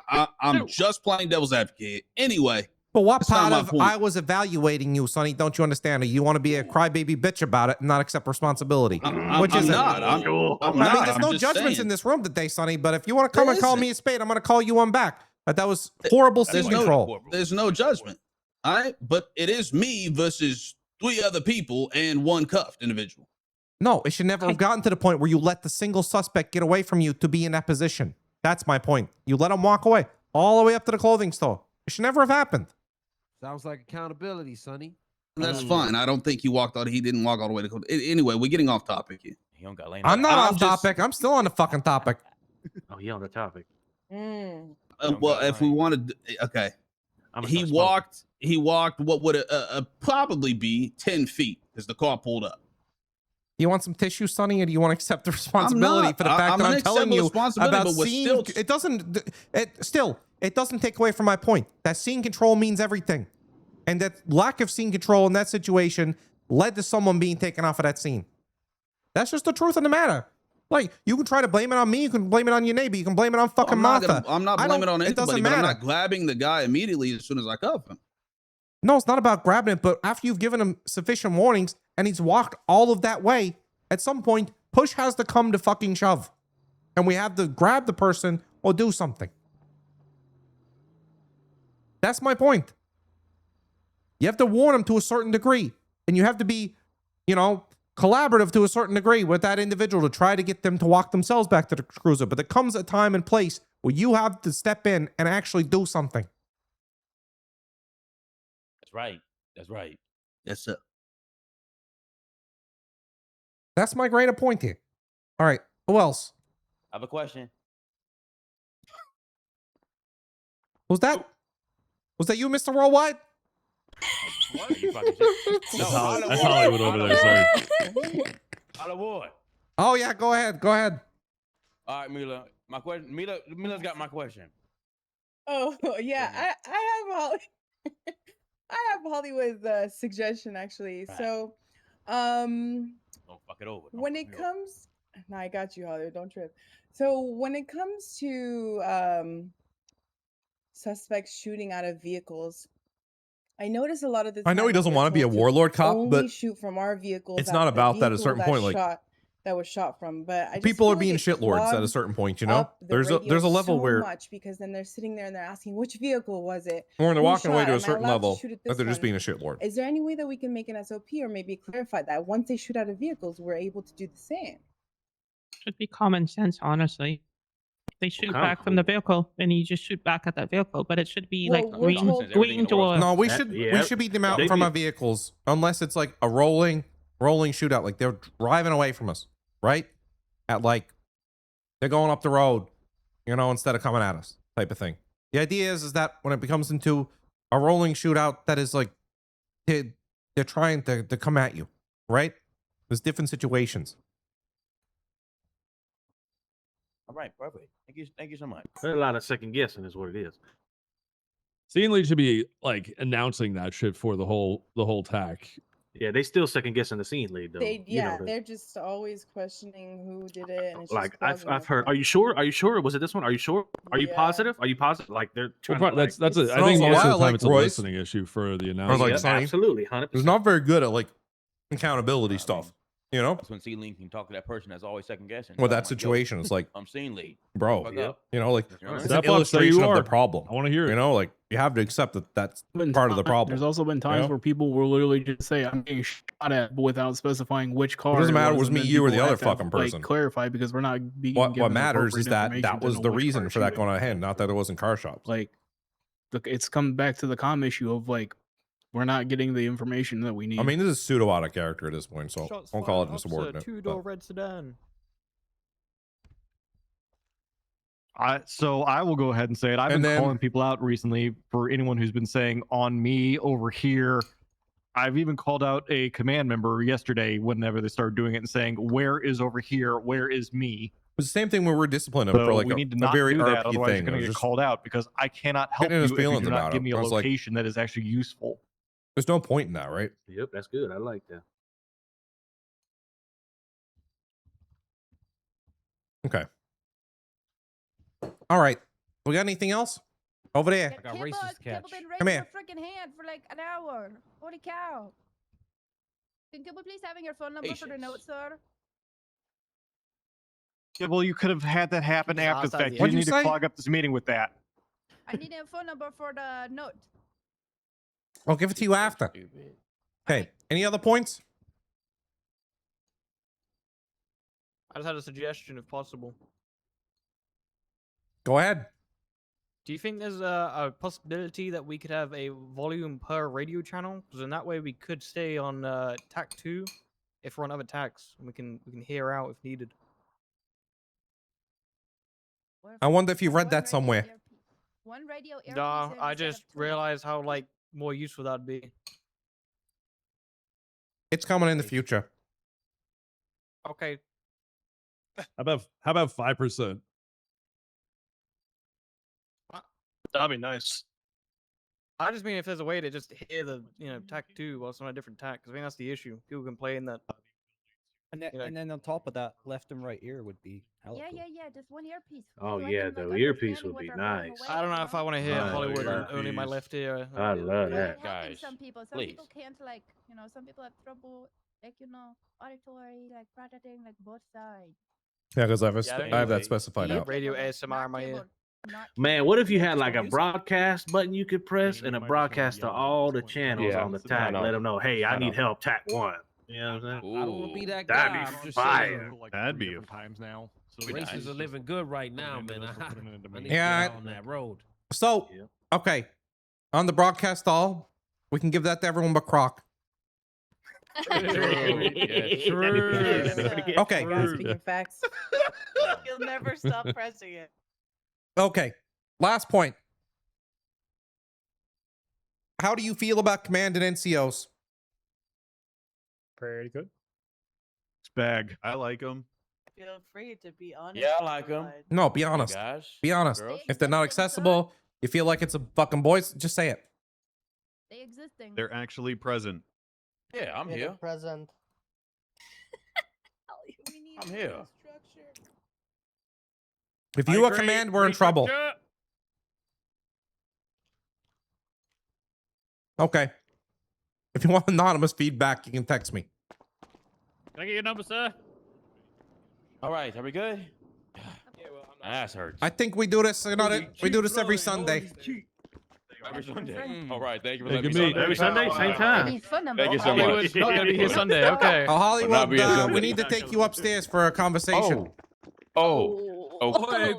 I'm just playing devil's advocate. Anyway. But what part of I was evaluating you, Sonny? Don't you understand? You want to be a crybaby bitch about it and not accept responsibility. I'm not. I mean, there's no judgments in this room today, Sonny. But if you want to come and call me a spade, I'm going to call you one back. But that was horrible scene control. There's no judgment. All right, but it is me versus 3 other people and 1 cuffed individual. No, it should never have gotten to the point where you let the single suspect get away from you to be in that position. That's my point. You let him walk away all the way up to the clothing store. It should never have happened. Sounds like accountability, Sonny. That's fine. I don't think he didn't walk all the way to anyway, we're getting off topic here. I'm not off topic. I'm still on the fucking topic. Oh, he on the topic. Well, if we wanted, okay. He walked what would probably be 10 feet as the car pulled up. You want some tissue, Sonny, or do you want to accept the responsibility for the fact that I'm telling you about scene? It doesn't take away from my point. That scene control means everything. And that lack of scene control in that situation led to someone being taken off of that scene. That's just the truth of the matter. Like, you can try to blame it on me. You can blame it on your neighbor. You can blame it on fucking Martha. I'm not I blaming it don't- on It anybody, doesn't but I'm matter. not grabbing the guy immediately as soon as I cuff him. No, it's not about grabbing it, but after you've given him sufficient warnings and he's walked all of that way, at some point, push has to come to fucking shove. And we have to grab the person or do something. That's my point. You have to warn him to a certain degree. And you have to be, you know, collaborative to a certain degree with that individual to try to get them to walk themselves back to the cruiser. But there comes a time and place where you have to step in and actually do something. That's right. That's right. Yes, sir. That's my greater point here. All right. Who else? I have a question. Was that you, Mr. Worldwide? What? You fucking shit. That's Hollywood over there, sir. Hollywood. Oh yeah, go ahead. Go ahead. All right, Mila. My question. Mila's got my question. Oh yeah, I have Hollywood's suggestion actually. Right. So, Don't fuck it over. when it comes, no, I got you, Hollywood. Don't trip. So when it comes to suspects shooting out of vehicles, I notice a lot of the I know he time doesn't we're want to be a told warlord cop, only but shoot from our vehicles. it's at not the about that at a vehicle certain that point. Like, that was shot from. But I just people feel are like being it shitlords at a clogs certain point, you know? up the There's a radio level so where much, because then they're sitting there and they're asking which vehicle was it, when they're who walking away shot? to a Am I certain allowed to level shoot at that they're this just one? being a shitlord. Is there any way that we can make an SOP or maybe clarify that once they shoot out of vehicles, we're able to do the same? Should be common sense, honestly. If they shoot kind of back from the vehicle, then you just shoot back at that vehicle. But it should be Well, like we're told- waiting to a. No, we That- should yeah, beat them out they from be- our vehicles unless it's like a rolling shootout. Like they're driving away from us, right? At like they're going up the road, you know, instead of coming at us, type of thing. The idea is that when it becomes into a rolling shootout, that is like they're trying to come at you, right? There's different situations. All right, perfect. Thank you so much. There's a lot of second guessing, is what it is. Scene lead should be like announcing that shit for the whole tack. Yeah, they still second guessing the scene lead though. They You know, yeah, they're just always questioning who did it, and it's like just I've clogging up heard. the- Are you sure? Are you sure? Was it this one? Are you sure? Are you Yeah. positive? Are you positive? Like they're trying Well, to. that's Like, I And think also, most I of the time like it's a Royce. listening issue for the Or announcement. like yeah, Sonny. absolutely, He's 100%. not very good at like accountability stuff, you know? That's when scene lead can talk to that person that's always second guessing. With Tell that them, like, yo, situation, it's like, I'm scene lead. bro, Fuck Yep. up. you know, like You know what it's I'm an Step up, say you illustration of the are. problem. I want to hear it. You know, like you have to accept that that's Been part of the time- problem. There's also been times know? where people will literally just say, "I'm getting shot at," but without specifying which car. doesn't matter if it was, was and me, then you, or the people other have to, fucking person. Like, clarify, because we're not being What given matters is appropriate that information that to was know the which reason car for that shooting going was. ahead, not that it was in car shops. Like, look, it's come back to the calm issue of like we're not getting the information that we need. I mean, this is pseudo out of character at this point, so Shots don't call it fired, officer, insubordinate. two-door but- red sedan. So I will go ahead and say it. I've And been then- calling people out recently for anyone who's been saying on me over here. I've even called out a command member yesterday whenever they started doing it and saying, "Where is over here? Where is me?" It's the same thing when we're disciplining him So for like we a, need to a not very do that, RP otherwise thing. you're going to It's get just- called out because I cannot help Getting you his if you feelings do not about give it. me a I was like- location that is actually useful. There's no point in that, right? Yep, that's good. I like that. Okay. All right. We got anything else over there? Kibble, Kibble been Come raising here. her freaking hand for like an hour. Holy cow. Can Kibble please having your phone number for the note, sir? Yeah, well, you could have had that happen after the fact. You What'd didn't you need to say? clog up this meeting with that. I need a phone number for the note. I'll give it to you after. Okay. Any other points? I just had a suggestion, if possible. Go ahead. Do you think there's a possibility that we could have a volume per radio channel? Because in that way we could stay on TAC 2 if we're on other TACs, and we can hear out if needed. I wonder if you read that somewhere. One radio earpiece. Nah, and I instead of just two. realized how like more useful that'd be. It's coming in the future. Okay. How about 5%? That'd be nice. I just mean if there's a way to just hear the TAC 2 whilst on a different TAC, because I think that's the issue. People complain that And then on top of that, left and right ear would be hella Yeah, cool. yeah, just one earpiece. Oh so I yeah, can, the like, earpiece understand would be what they're throwing nice. away, I don't know if I want to hear Nice Hollywood and earpiece. only my left ear. I love Well, that. it helping some people. Some people please. can't, like, some people have trouble, like, auditory, like, processing, like, both sides. Yeah, because I have that Anyway, specified out. Radio ASMR in my ear. Man, what if you had like a broadcast button you could press and a broadcast to all the channels on the tack? Let them know, hey, I need help, tack 1. You know what I'm saying? I don't want to be that That'd guy. be I'm just fire. saying. That'd be times now. The races are living good right now, man. I need to Yeah, get out on that road. So, okay. On the broadcast all, we can give that to everyone but Croc. Okay. Speaking facts. You'll never stop pressing it. Okay. Last point. How do you feel about command and NCOs? Pretty good. It's bag. I like them. Feel free to be honest. Yeah, I like them. No, be honest. Guys, Be honest. girls. If they're not accessible, you feel like it's a fucking boys, just say it. They existing. They're actually present. Yeah, I'm here. Present. I'm here. If you a command, we're in trouble. Okay. If you want anonymous feedback, you can text me. Can I get your number, sir? All right, are we good? My ass hurts. I think we do this. We do this every Sunday. Every Sunday. All right, thank you for Hey, letting good me meet. know. Every Sunday, same time. Thank you so much. Hollywood's not gonna be here Sunday. Okay. Oh, Will not be Hollywood, here Sunday. we need to take you upstairs for a conversation. Oh, all right.